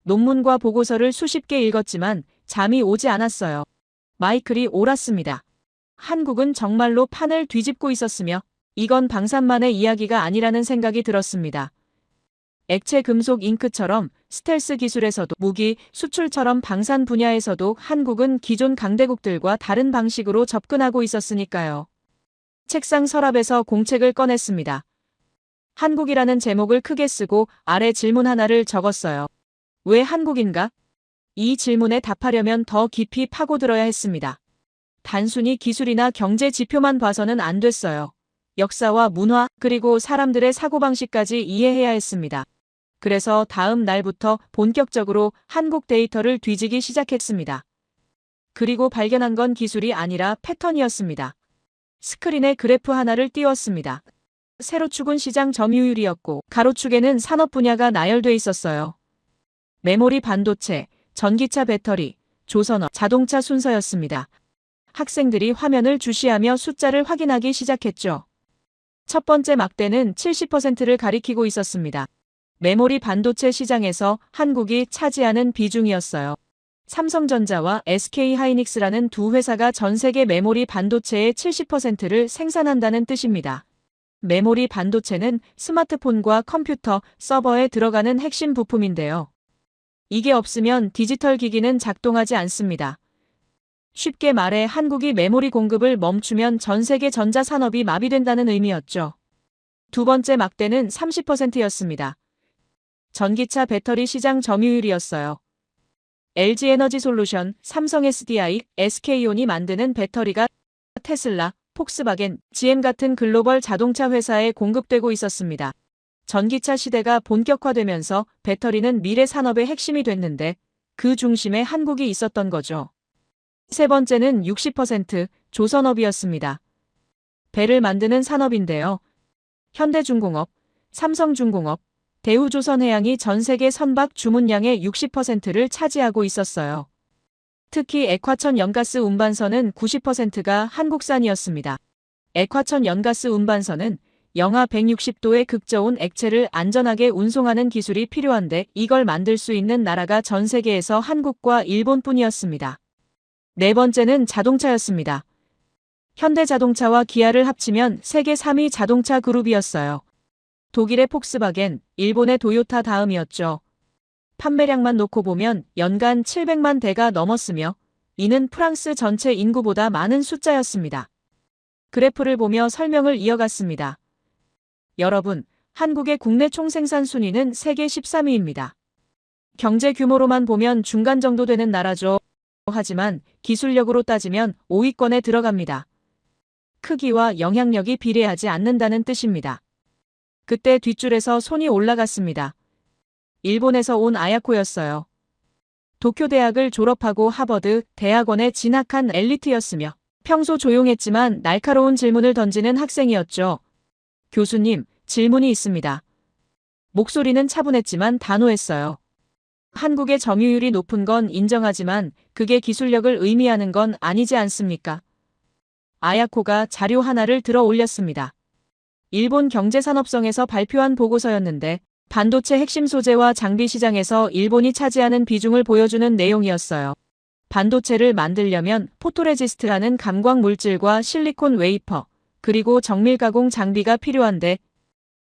E: 논문과 보고서를 수십 개 읽었지만 잠이 오지 않았어요. 마이클이 옳았습니다. 한국은 정말로 판을 뒤집고 있었으며 이건 방산만의 이야기가 아니라는 생각이 들었습니다. 액체 금속 잉크처럼 스텔스 기술에서도 무기 수출처럼 방산 분야에서도 한국은 기존 강대국들과 다른 방식으로 접근하고 있었으니까요. 책상 서랍에서 공책을 꺼냈습니다. 한국이라는 제목을 크게 쓰고 아래 질문 하나를 적었어요. 왜 한국인가? 이 질문에 답하려면 더 깊이 파고들어야 했습니다. 단순히 기술이나 경제 지표만 봐서는 안 됐어요. 역사와 문화, 그리고 사람들의 사고방식까지 이해해야 했습니다. 그래서 다음 날부터 본격적으로 한국 데이터를 뒤지기 시작했습니다. 그리고 발견한 건 기술이 아니라 패턴이었습니다. 스크린에 그래프 하나를 띄웠습니다. 세로축은 시장 점유율이었고 가로축에는 산업 분야가 나열돼 있었어요. 메모리 반도체, 전기차 배터리, 조선업, 자동차 순서였습니다. 학생들이 화면을 주시하며 숫자를 확인하기 시작했죠. 첫 번째 막대는 70%를 가리키고 있었습니다. 메모리 반도체 시장에서 한국이 차지하는 비중이었어요. 삼성전자와 SK하이닉스라는 두 회사가 전 세계 메모리 반도체의 70%를 생산한다는 뜻입니다. 메모리 반도체는 스마트폰과 컴퓨터, 서버에 들어가는 핵심 부품인데요. 이게 없으면 디지털 기기는 작동하지 않습니다. 쉽게 말해 한국이 메모리 공급을 멈추면 전 세계 전자산업이 마비된다는 의미였죠. 두 번째 막대는 30%였습니다. 전기차 배터리 시장 점유율이었어요. LG에너지솔루션, 삼성 SDI, SK온이 만드는 배터리가 테슬라, 폭스바겐, GM 같은 글로벌 자동차 회사에 공급되고 있었습니다. 전기차 시대가 본격화되면서 배터리는 미래 산업의 핵심이 됐는데 그 중심에 한국이 있었던 거죠. 세 번째는 60% 조선업이었습니다. 배를 만드는 산업인데요. 현대중공업, 삼성중공업, 대우조선해양이 전 세계 선박 주문량의 60%를 차지하고 있었어요. 특히 액화천 연가스 운반선은 90%가 한국산이었습니다. 액화천 연가스 운반선은 영하 160도의 극저온 액체를 안전하게 운송하는 기술이 필요한데 이걸 만들 수 있는 나라가 전 세계에서 한국과 일본뿐이었습니다. 네 번째는 자동차였습니다. 현대자동차와 기아를 합치면 세계 3위 자동차 그룹이었어요. 독일의 폭스바겐, 일본의 도요타 다음이었죠. 판매량만 놓고 보면 연간 700만 대가 넘었으며 이는 프랑스 전체 인구보다 많은 숫자였습니다. 그래프를 보며 설명을 이어갔습니다. 여러분, 한국의 국내 총생산 순위는 세계 13위입니다. 경제 규모로만 보면 중간 정도 되는 나라죠. 하지만 기술력으로 따지면 5위권에 들어갑니다. 크기와 영향력이 비례하지 않는다는 뜻입니다. 그때 뒷줄에서 손이 올라갔습니다. 일본에서 온 아야코였어요. 도쿄 대학을 졸업하고 하버드 대학원에 진학한 엘리트였으며 평소 조용했지만 날카로운 질문을 던지는 학생이었죠. 교수님, 질문이 있습니다. 목소리는 차분했지만 단호했어요. 한국의 점유율이 높은 건 인정하지만 그게 기술력을 의미하는 건 아니지 않습니까? 아야코가 자료 하나를 들어 올렸습니다. 일본 경제산업성에서 발표한 보고서였는데 반도체 핵심 소재와 장비 시장에서 일본이 차지하는 비중을 보여주는 내용이었어요. 반도체를 만들려면 포토레지스트라는 감광 물질과 실리콘 웨이퍼, 그리고 정밀 가공 장비가 필요한데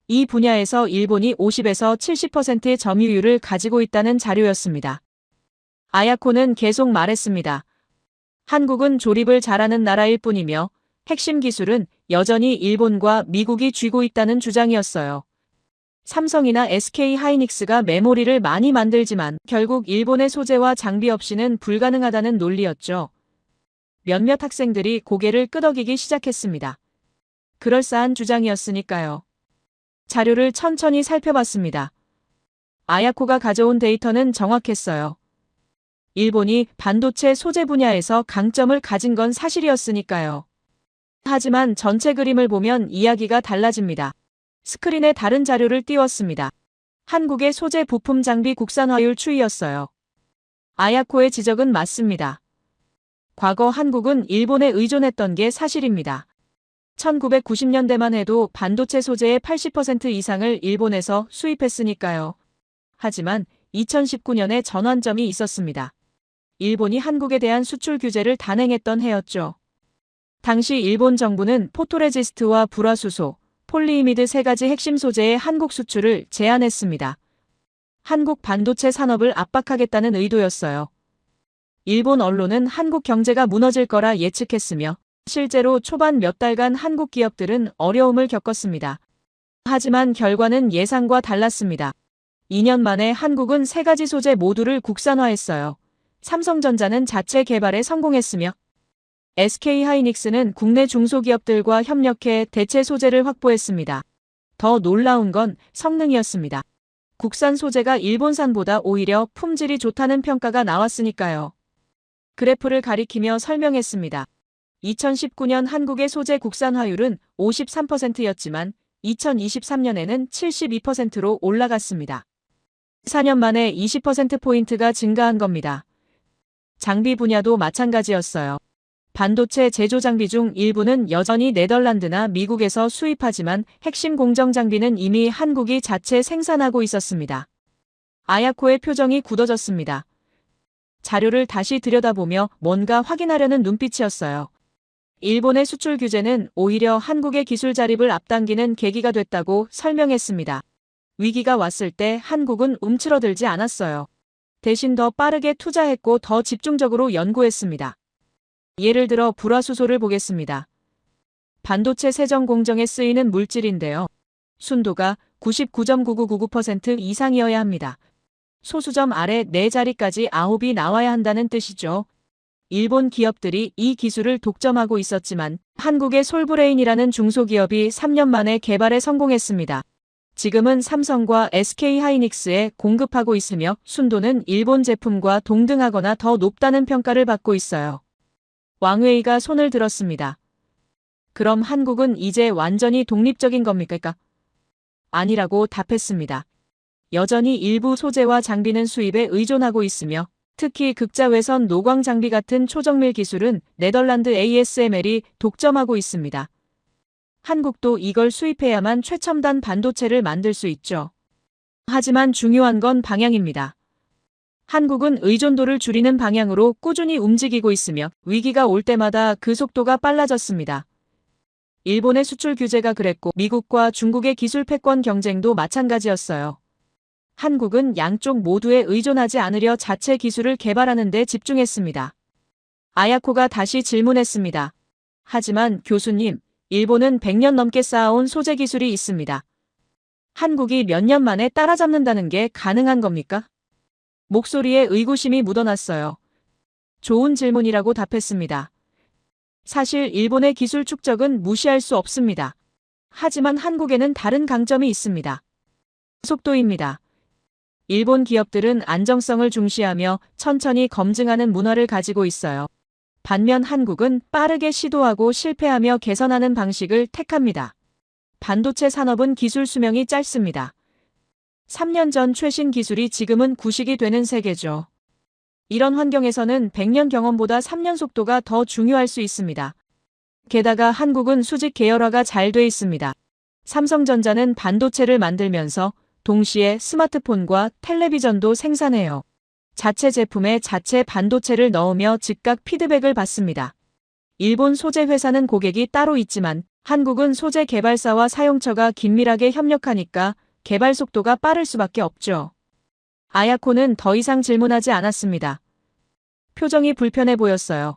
E: 이 분야에서 일본이 50에서 70%의 점유율을 가지고 있다는 자료였습니다. 아야코는 계속 말했습니다. 한국은 조립을 잘하는 나라일 뿐이며 핵심 기술은 여전히 일본과 미국이 쥐고 있다는 주장이었어요. 삼성이나 SK 하이닉스가 메모리를 많이 만들지만 결국 일본의 소재와 장비 없이는 불가능하다는 논리였죠. 몇몇 학생들이 고개를 끄덕이기 시작했습니다. 그럴싸한 주장이었으니까요. 자료를 천천히 살펴봤습니다. 아야코가 가져온 데이터는 정확했어요. 일본이 반도체 소재 분야에서 강점을 가진 건 사실이었으니까요. 하지만 전체 그림을 보면 이야기가 달라집니다. 스크린에 다른 자료를 띄웠습니다. 한국의 소재 부품 장비 국산화율 추이였어요. 아야코의 지적은 맞습니다. 과거 한국은 일본에 의존했던 게 사실입니다. 1990년대만 해도 반도체 소재의 80% 이상을 일본에서 수입했으니까요. 하지만 2019년에 전환점이 있었습니다. 일본이 한국에 대한 수출 규제를 단행했던 해였죠. 당시 일본 정부는 포토레지스트와 불화수소, 폴리이미드 세 가지 핵심 소재의 한국 수출을 제한했습니다. 한국 반도체 산업을 압박하겠다는 의도였어요. 일본 언론은 한국 경제가 무너질 거라 예측했으며 실제로 초반 몇 달간 한국 기업들은 어려움을 겪었습니다. 하지만 결과는 예상과 달랐습니다. 2년 만에 한국은 세 가지 소재 모두를 국산화했어요. 삼성전자는 자체 개발에 성공했으며 SK하이닉스는 국내 중소기업들과 협력해 대체 소재를 확보했습니다. 더 놀라운 건 성능이었습니다. 국산 소재가 일본산보다 오히려 품질이 좋다는 평가가 나왔으니까요. 그래프를 가리키며 설명했습니다. 2019년 한국의 소재 국산화율은 53%였지만 2023년에는 72%로 올라갔습니다. 4년 만에 20%포인트가 증가한 겁니다. 장비 분야도 마찬가지였어요. 반도체 제조 장비 중 일부는 여전히 네덜란드나 미국에서 수입하지만 핵심 공정 장비는 이미 한국이 자체 생산하고 있었습니다. 아야코의 표정이 굳어졌습니다. 자료를 다시 들여다보며 뭔가 확인하려는 눈빛이었어요. 일본의 수출 규제는 오히려 한국의 기술 자립을 앞당기는 계기가 됐다고 설명했습니다. 위기가 왔을 때 한국은 움츠러들지 않았어요. 대신 더 빠르게 투자했고 더 집중적으로 연구했습니다. 예를 들어 불화수소를 보겠습니다. 반도체 세정 공정에 쓰이는 물질인데요. 순도가 99.9999% 이상이어야 합니다. 소수점 아래 4자리까지 9이 나와야 한다는 뜻이죠. 일본 기업들이 이 기술을 독점하고 있었지만 한국의 솔브레인이라는 중소기업이 3년 만에 개발에 성공했습니다. 지금은 삼성과 SK하이닉스에 공급하고 있으며 순도는 일본 제품과 동등하거나 더 높다는 평가를 받고 있어요. 왕웨이가 손을 들었습니다. 그럼 한국은 이제 완전히 독립적인 겁니까? 아니라고 답했습니다. 여전히 일부 소재와 장비는 수입에 의존하고 있으며 특히 극자외선 노광 장비 같은 초정밀 기술은 네덜란드 ASML이 독점하고 있습니다. 한국도 이걸 수입해야만 최첨단 반도체를 만들 수 있죠. 하지만 중요한 건 방향입니다. 한국은 의존도를 줄이는 방향으로 꾸준히 움직이고 있으며 위기가 올 때마다 그 속도가 빨라졌습니다. 일본의 수출 규제가 그랬고 미국과 중국의 기술 패권 경쟁도 마찬가지였어요. 한국은 양쪽 모두에 의존하지 않으려 자체 기술을 개발하는 데 집중했습니다. 아야코가 다시 질문했습니다. 하지만 교수님, 일본은 100년 넘게 쌓아온 소재 기술이 있습니다. 한국이 몇 년 만에 따라잡는다는 게 가능한 겁니까? 목소리에 의구심이 묻어났어요. 좋은 질문이라고 답했습니다. 사실 일본의 기술 축적은 무시할 수 없습니다. 하지만 한국에는 다른 강점이 있습니다. 속도입니다. 일본 기업들은 안정성을 중시하며 천천히 검증하는 문화를 가지고 있어요. 반면 한국은 빠르게 시도하고 실패하며 개선하는 방식을 택합니다. 반도체 산업은 기술 수명이 짧습니다. 3년 전 최신 기술이 지금은 구식이 되는 세계죠. 이런 환경에서는 100년 경험보다 3년 속도가 더 중요할 수 있습니다. 게다가 한국은 수직 계열화가 잘 돼 있습니다. 삼성전자는 반도체를 만들면서 동시에 스마트폰과 텔레비전도 생산해요. 자체 제품에 자체 반도체를 넣으며 즉각 피드백을 받습니다. 일본 소재 회사는 고객이 따로 있지만 한국은 소재 개발사와 사용처가 긴밀하게 협력하니까 개발 속도가 빠를 수밖에 없죠. 아야코는 더 이상 질문하지 않았습니다. 표정이 불편해 보였어요.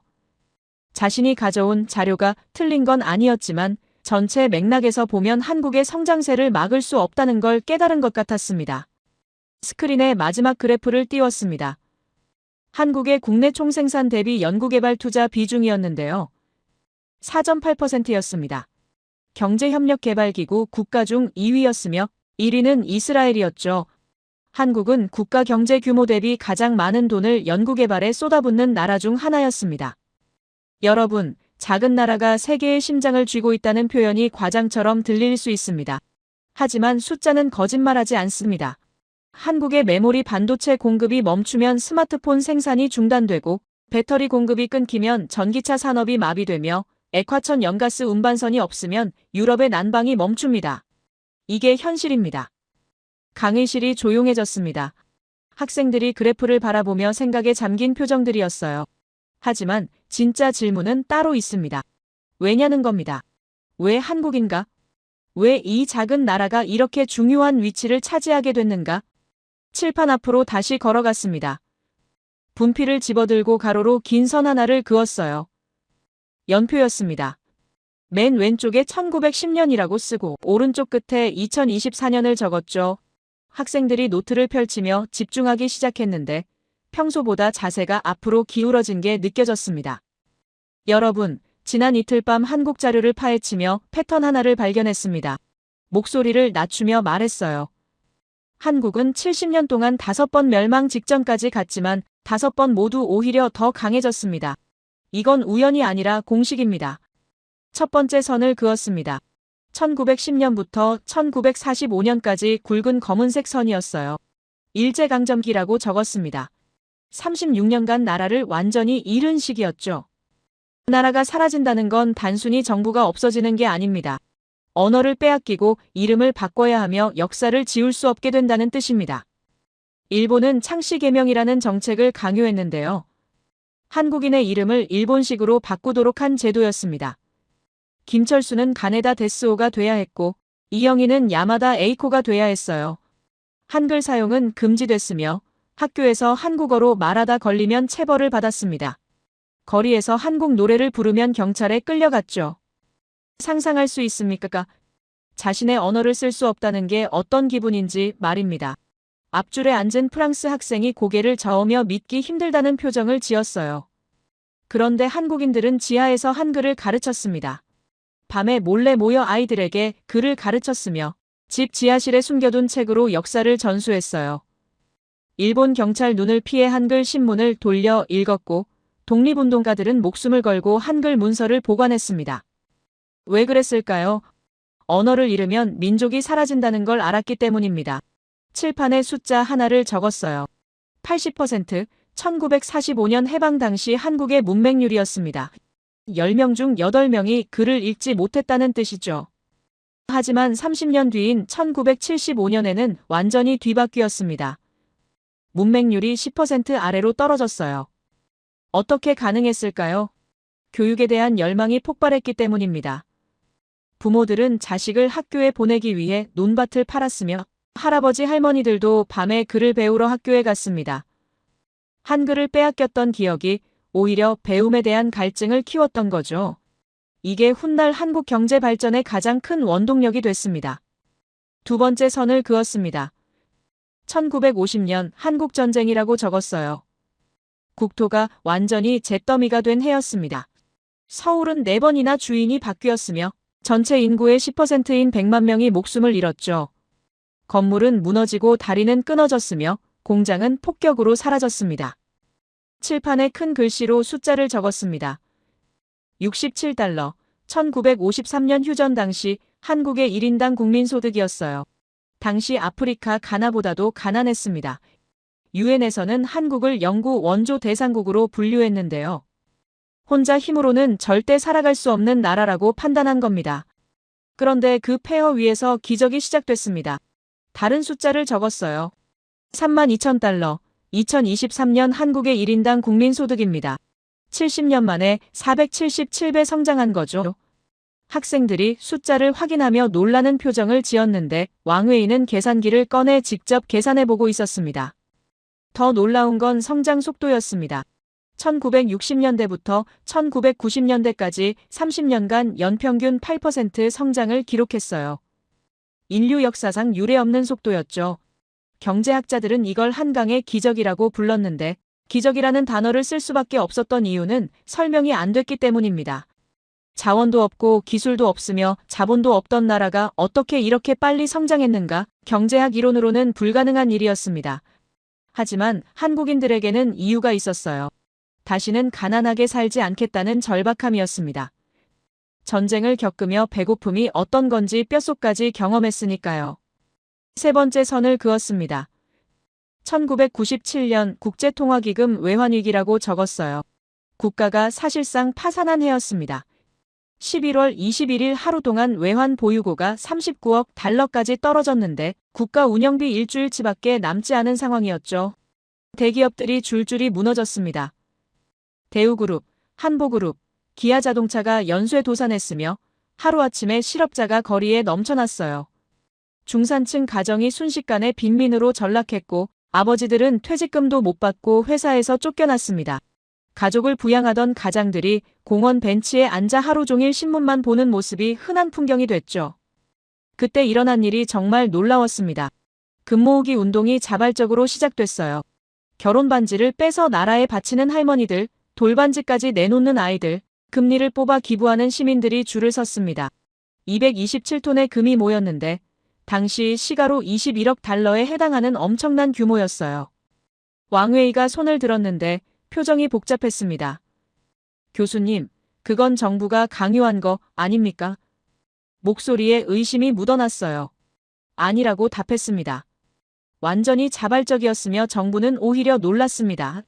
E: 자신이 가져온 자료가 틀린 건 아니었지만 전체 맥락에서 보면 한국의 성장세를 막을 수 없다는 걸 깨달은 것 같았습니다. 스크린에 마지막 그래프를 띄웠습니다. 한국의 국내 총생산 대비 연구개발 투자 비중이었는데요. 4.8%였습니다. 경제협력개발기구 국가 중 2위였으며 1위는 이스라엘이었죠. 한국은 국가 경제 규모 대비 가장 많은 돈을 연구개발에 쏟아붓는 나라 중 하나였습니다. 여러분, 작은 나라가 세계의 심장을 쥐고 있다는 표현이 과장처럼 들릴 수 있습니다. 하지만 숫자는 거짓말하지 않습니다. 한국의 메모리 반도체 공급이 멈추면 스마트폰 생산이 중단되고 배터리 공급이 끊기면 전기차 산업이 마비되며 액화천 연가스 운반선이 없으면 유럽의 난방이 멈춥니다. 이게 현실입니다. 강의실이 조용해졌습니다. 학생들이 그래프를 바라보며 생각에 잠긴 표정들이었어요. 하지만 진짜 질문은 따로 있습니다. 왜냐는 겁니다. 왜 한국인가? 왜 이 작은 나라가 이렇게 중요한 위치를 차지하게 됐는가? 칠판 앞으로 다시 걸어갔습니다. 분필을 집어들고 가로로 긴 선 하나를 그었어요. 연표였습니다. 맨 왼쪽에 1910년이라고 쓰고 오른쪽 끝에 2024년을 적었죠. 학생들이 노트를 펼치며 집중하기 시작했는데 평소보다 자세가 앞으로 기울어진 게 느껴졌습니다. 여러분, 지난 이틀 밤 한국 자료를 파헤치며 패턴 하나를 발견했습니다. 목소리를 낮추며 말했어요. 한국은 70년 동안 5번 멸망 직전까지 갔지만 5번 모두 오히려 더 강해졌습니다. 이건 우연이 아니라 공식입니다. 첫 번째 선을 그었습니다. 1910년부터 1945년까지 굵은 검은색 선이었어요. 일제강점기라고 적었습니다. 36년간 나라를 완전히 잃은 시기였죠. 나라가 사라진다는 건 단순히 정부가 없어지는 게 아닙니다. 언어를 빼앗기고 이름을 바꿔야 하며 역사를 지울 수 없게 된다는 뜻입니다. 일본은 창씨 개명이라는 정책을 강요했는데요. 한국인의 이름을 일본식으로 바꾸도록 한 제도였습니다. 김철수는 가네다 데스오가 돼야 했고 이영희는 야마다 에이코가 돼야 했어요. 한글 사용은 금지됐으며 학교에서 한국어로 말하다 걸리면 체벌을 받았습니다. 거리에서 한국 노래를 부르면 경찰에 끌려갔죠. 상상할 수 있습니까? 자신의 언어를 쓸 수 없다는 게 어떤 기분인지 말입니다. 앞줄에 앉은 프랑스 학생이 고개를 저으며 믿기 힘들다는 표정을 지었어요. 그런데 한국인들은 지하에서 한글을 가르쳤습니다. 밤에 몰래 모여 아이들에게 글을 가르쳤으며 집 지하실에 숨겨둔 책으로 역사를 전수했어요. 일본 경찰 눈을 피해 한글 신문을 돌려 읽었고 독립운동가들은 목숨을 걸고 한글 문서를 보관했습니다. 왜 그랬을까요? 언어를 잃으면 민족이 사라진다는 걸 알았기 때문입니다. 칠판에 숫자 하나를 적었어요. 80%, 1945년 해방 당시 한국의 문맹률이었습니다. 10명 중 8명이 글을 읽지 못했다는 뜻이죠. 하지만 30년 뒤인 1975년에는 완전히 뒤바뀌었습니다. 문맹률이 10% 아래로 떨어졌어요. 어떻게 가능했을까요? 교육에 대한 열망이 폭발했기 때문입니다. 부모들은 자식을 학교에 보내기 위해 논밭을 팔았으며 할아버지 할머니들도 밤에 글을 배우러 학교에 갔습니다. 한글을 빼앗겼던 기억이 오히려 배움에 대한 갈증을 키웠던 거죠. 이게 훗날 한국 경제 발전의 가장 큰 원동력이 됐습니다. 두 번째 선을 그었습니다. 1950년 한국전쟁이라고 적었어요. 국토가 완전히 잿더미가 된 해였습니다. 서울은 4번이나 주인이 바뀌었으며 전체 인구의 10%인 100만 명이 목숨을 잃었죠. 건물은 무너지고 다리는 끊어졌으며 공장은 폭격으로 사라졌습니다. 칠판에 큰 글씨로 숫자를 적었습니다. 67달러, 1953년 휴전 당시 한국의 1인당 국민소득이었어요. 당시 아프리카 가나보다도 가난했습니다. 유엔에서는 한국을 영구 원조 대상국으로 분류했는데요. 혼자 힘으로는 절대 살아갈 수 없는 나라라고 판단한 겁니다. 그런데 그 폐허 위에서 기적이 시작됐습니다. 다른 숫자를 적었어요. 32,000달러, 2023년 한국의 1인당 국민소득입니다. 70년 만에 477배 성장한 거죠. 학생들이 숫자를 확인하며 놀라는 표정을 지었는데 왕웨이는 계산기를 꺼내 직접 계산해보고 있었습니다. 더 놀라운 건 성장 속도였습니다. 1960년대부터 1990년대까지 30년간 연평균 8% 성장을 기록했어요. 인류 역사상 유례없는 속도였죠. 경제학자들은 이걸 한강의 기적이라고 불렀는데 기적이라는 단어를 쓸 수밖에 없었던 이유는 설명이 안 됐기 때문입니다. 자원도 없고 기술도 없으며 자본도 없던 나라가 어떻게 이렇게 빨리 성장했는가? 경제학 이론으로는 불가능한 일이었습니다. 하지만 한국인들에게는 이유가 있었어요. 다시는 가난하게 살지 않겠다는 절박함이었습니다. 전쟁을 겪으며 배고픔이 어떤 건지 뼛속까지 경험했으니까요. 세 번째 선을 그었습니다. 1997년 국제통화기금 외환위기라고 적었어요. 국가가 사실상 파산한 해였습니다. 11월 21일 하루 동안 외환 보유고가 39억 달러까지 떨어졌는데 국가 운영비 일주일치밖에 남지 않은 상황이었죠. 대기업들이 줄줄이 무너졌습니다. 대우그룹, 한보그룹, 기아자동차가 연쇄 도산했으며 하루아침에 실업자가 거리에 넘쳐났어요. 중산층 가정이 순식간에 빈민으로 전락했고 아버지들은 퇴직금도 못 받고 회사에서 쫓겨났습니다. 가족을 부양하던 가장들이 공원 벤치에 앉아 하루 종일 신문만 보는 모습이 흔한 풍경이 됐죠. 그때 일어난 일이 정말 놀라웠습니다. 금모으기 운동이 자발적으로 시작됐어요. 결혼 반지를 빼서 나라에 바치는 할머니들, 돌반지까지 내놓는 아이들, 금리를 뽑아 기부하는 시민들이 줄을 섰습니다. 227톤의 금이 모였는데 당시 시가로 21억 달러에 해당하는 엄청난 규모였어요. 왕웨이가 손을 들었는데 표정이 복잡했습니다. 교수님, 그건 정부가 강요한 거 아닙니까? 목소리에 의심이 묻어났어요. 아니라고 답했습니다. 완전히 자발적이었으며 정부는 오히려 놀랐습니다.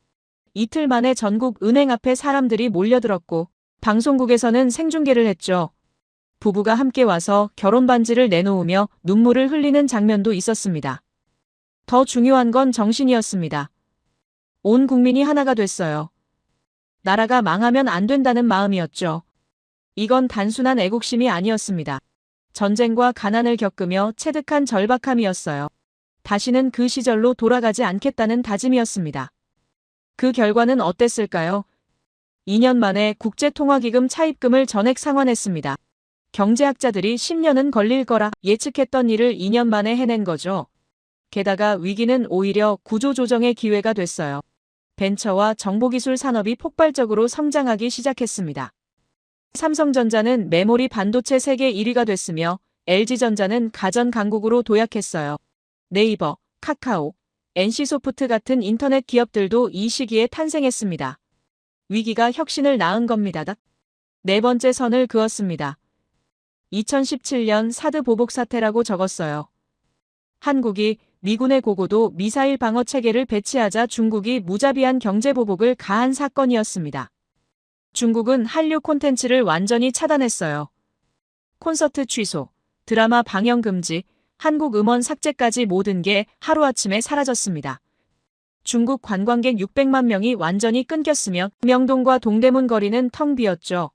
E: 이틀 만에 전국 은행 앞에 사람들이 몰려들었고 방송국에서는 생중계를 했죠. 부부가 함께 와서 결혼 반지를 내놓으며 눈물을 흘리는 장면도 있었습니다. 더 중요한 건 정신이었습니다. 온 국민이 하나가 됐어요. 나라가 망하면 안 된다는 마음이었죠. 이건 단순한 애국심이 아니었습니다. 전쟁과 가난을 겪으며 체득한 절박함이었어요. 다시는 그 시절로 돌아가지 않겠다는 다짐이었습니다. 그 결과는 어땠을까요? 2년 만에 국제통화기금 차입금을 전액 상환했습니다. 경제학자들이 10년은 걸릴 거라 예측했던 일을 2년 만에 해낸 거죠. 게다가 위기는 오히려 구조조정의 기회가 됐어요. 벤처와 정보기술 산업이 폭발적으로 성장하기 시작했습니다. 삼성전자는 메모리 반도체 세계 1위가 됐으며 LG전자는 가전 강국으로 도약했어요. 네이버, 카카오, NC소프트 같은 인터넷 기업들도 이 시기에 탄생했습니다. 위기가 혁신을 낳은 겁니다. 네 번째 선을 그었습니다. 2017년 사드 보복 사태라고 적었어요. 한국이 미군의 고고도 미사일 방어 체계를 배치하자 중국이 무자비한 경제 보복을 가한 사건이었습니다. 중국은 한류 콘텐츠를 완전히 차단했어요. 콘서트 취소, 드라마 방영 금지, 한국 음원 삭제까지 모든 게 하루아침에 사라졌습니다. 중국 관광객 600만 명이 완전히 끊겼으며 명동과 동대문 거리는 텅 비었죠.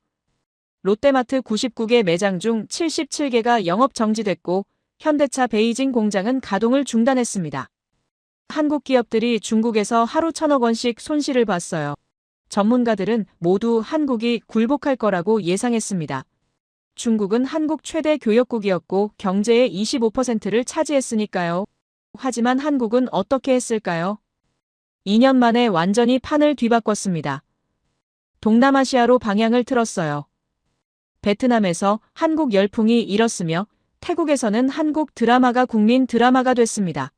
E: 롯데마트 99개 매장 중 77개가 영업 정지됐고 현대차 베이징 공장은 가동을 중단했습니다. 한국 기업들이 중국에서 하루 1,000억 원씩 손실을 봤어요. 전문가들은 모두 한국이 굴복할 거라고 예상했습니다. 중국은 한국 최대 교역국이었고 경제의 25%를 차지했으니까요. 하지만 한국은 어떻게 했을까요? 2년 만에 완전히 판을 뒤바꿨습니다. 동남아시아로 방향을 틀었어요. 베트남에서 한국 열풍이 일었으며 태국에서는 한국 드라마가 국민 드라마가 됐습니다.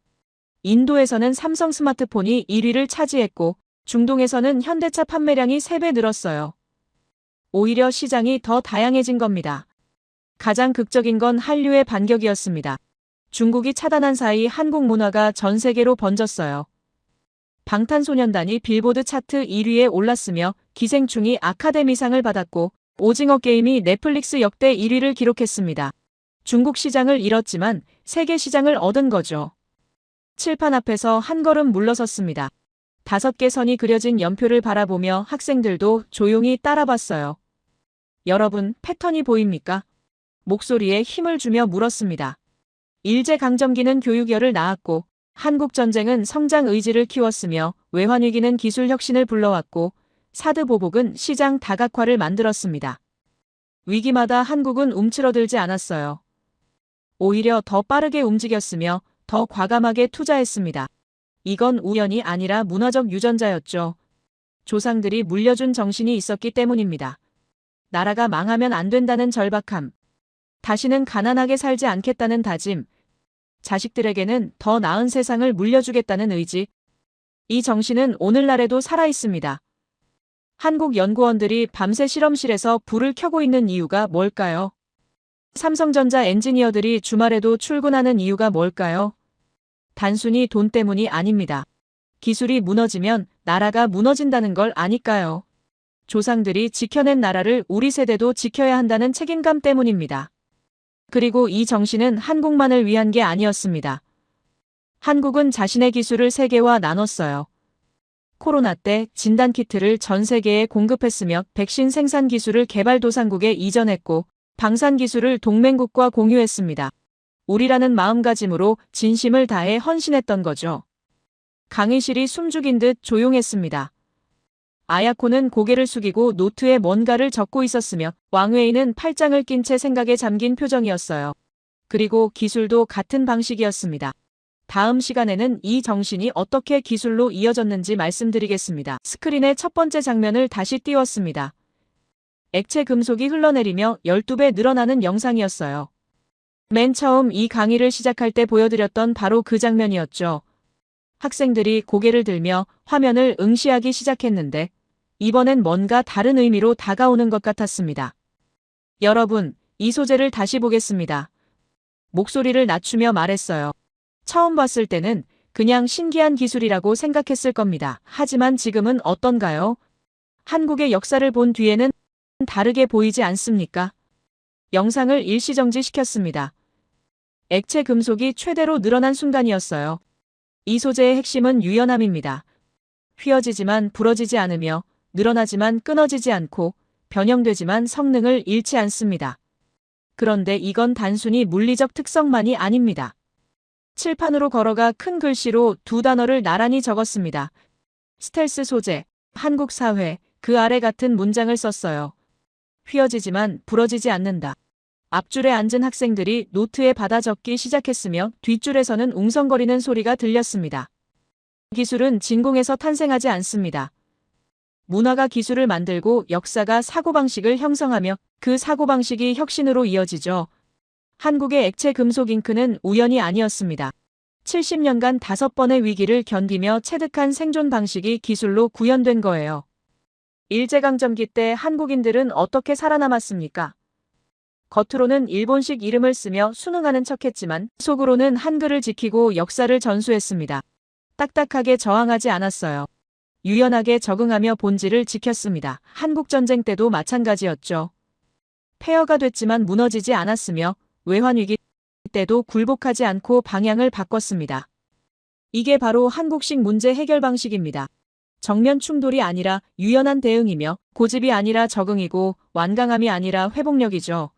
E: 인도에서는 삼성 스마트폰이 1위를 차지했고 중동에서는 현대차 판매량이 3배 늘었어요. 오히려 시장이 더 다양해진 겁니다. 가장 극적인 건 한류의 반격이었습니다. 중국이 차단한 사이 한국 문화가 전 세계로 번졌어요. 방탄소년단이 빌보드 차트 1위에 올랐으며 기생충이 아카데미상을 받았고 오징어 게임이 넷플릭스 역대 1위를 기록했습니다. 중국 시장을 잃었지만 세계 시장을 얻은 거죠. 칠판 앞에서 한 걸음 물러섰습니다. 5개 선이 그려진 연표를 바라보며 학생들도 조용히 따라봤어요. 여러분, 패턴이 보입니까? 목소리에 힘을 주며 물었습니다. 일제강점기는 교육열을 낳았고 한국전쟁은 성장 의지를 키웠으며 외환위기는 기술 혁신을 불러왔고 사드보복은 시장 다각화를 만들었습니다. 위기마다 한국은 움츠러들지 않았어요. 오히려 더 빠르게 움직였으며 더 과감하게 투자했습니다. 이건 우연이 아니라 문화적 유전자였죠. 조상들이 물려준 정신이 있었기 때문입니다. 나라가 망하면 안 된다는 절박함, 다시는 가난하게 살지 않겠다는 다짐, 자식들에게는 더 나은 세상을 물려주겠다는 의지. 이 정신은 오늘날에도 살아있습니다. 한국 연구원들이 밤새 실험실에서 불을 켜고 있는 이유가 뭘까요? 삼성전자 엔지니어들이 주말에도 출근하는 이유가 뭘까요? 단순히 돈 때문이 아닙니다. 기술이 무너지면 나라가 무너진다는 걸 아니까요. 조상들이 지켜낸 나라를 우리 세대도 지켜야 한다는 책임감 때문입니다. 그리고 이 정신은 한국만을 위한 게 아니었습니다. 한국은 자신의 기술을 세계와 나눴어요. 코로나 때 진단키트를 전 세계에 공급했으며 백신 생산 기술을 개발도상국에 이전했고 방산 기술을 동맹국과 공유했습니다. 우리라는 마음가짐으로 진심을 다해 헌신했던 거죠. 강의실이 숨죽인 듯 조용했습니다. 아야코는 고개를 숙이고 노트에 뭔가를 적고 있었으며 왕웨이는 팔짱을 낀 채 생각에 잠긴 표정이었어요. 그리고 기술도 같은 방식이었습니다. 다음 시간에는 이 정신이 어떻게 기술로 이어졌는지 말씀드리겠습니다. 스크린의 첫 번째 장면을 다시 띄웠습니다. 액체 금속이 흘러내리며 12배 늘어나는 영상이었어요. 맨 처음 이 강의를 시작할 때 보여드렸던 바로 그 장면이었죠. 학생들이 고개를 들며 화면을 응시하기 시작했는데 이번엔 뭔가 다른 의미로 다가오는 것 같았습니다. 여러분, 이 소재를 다시 보겠습니다. 목소리를 낮추며 말했어요. 처음 봤을 때는 그냥 신기한 기술이라고 생각했을 겁니다. 하지만 지금은 어떤가요? 한국의 역사를 본 뒤에는 다르게 보이지 않습니까? 영상을 일시정지시켰습니다. 액체 금속이 최대로 늘어난 순간이었어요. 이 소재의 핵심은 유연함입니다. 휘어지지만 부러지지 않으며 늘어나지만 끊어지지 않고 변형되지만 성능을 잃지 않습니다. 그런데 이건 단순히 물리적 특성만이 아닙니다. 칠판으로 걸어가 큰 글씨로 두 단어를 나란히 적었습니다. 스텔스 소재, 한국 사회, 그 아래 같은 문장을 썼어요. 휘어지지만 부러지지 않는다. 앞줄에 앉은 학생들이 노트에 받아 적기 시작했으며 뒷줄에서는 웅성거리는 소리가 들렸습니다. 기술은 진공에서 탄생하지 않습니다. 문화가 기술을 만들고 역사가 사고방식을 형성하며 그 사고방식이 혁신으로 이어지죠. 한국의 액체 금속 잉크는 우연이 아니었습니다. 70년간 5번의 위기를 견디며 체득한 생존 방식이 기술로 구현된 거예요. 일제강점기 때 한국인들은 어떻게 살아남았습니까? 겉으로는 일본식 이름을 쓰며 순응하는 척했지만 속으로는 한글을 지키고 역사를 전수했습니다. 딱딱하게 저항하지 않았어요. 유연하게 적응하며 본질을 지켰습니다. 한국전쟁 때도 마찬가지였죠. 폐허가 됐지만 무너지지 않았으며 외환위기 때도 굴복하지 않고 방향을 바꿨습니다. 이게 바로 한국식 문제 해결 방식입니다. 정면 충돌이 아니라 유연한 대응이며 고집이 아니라 적응이고 완강함이 아니라 회복력이죠.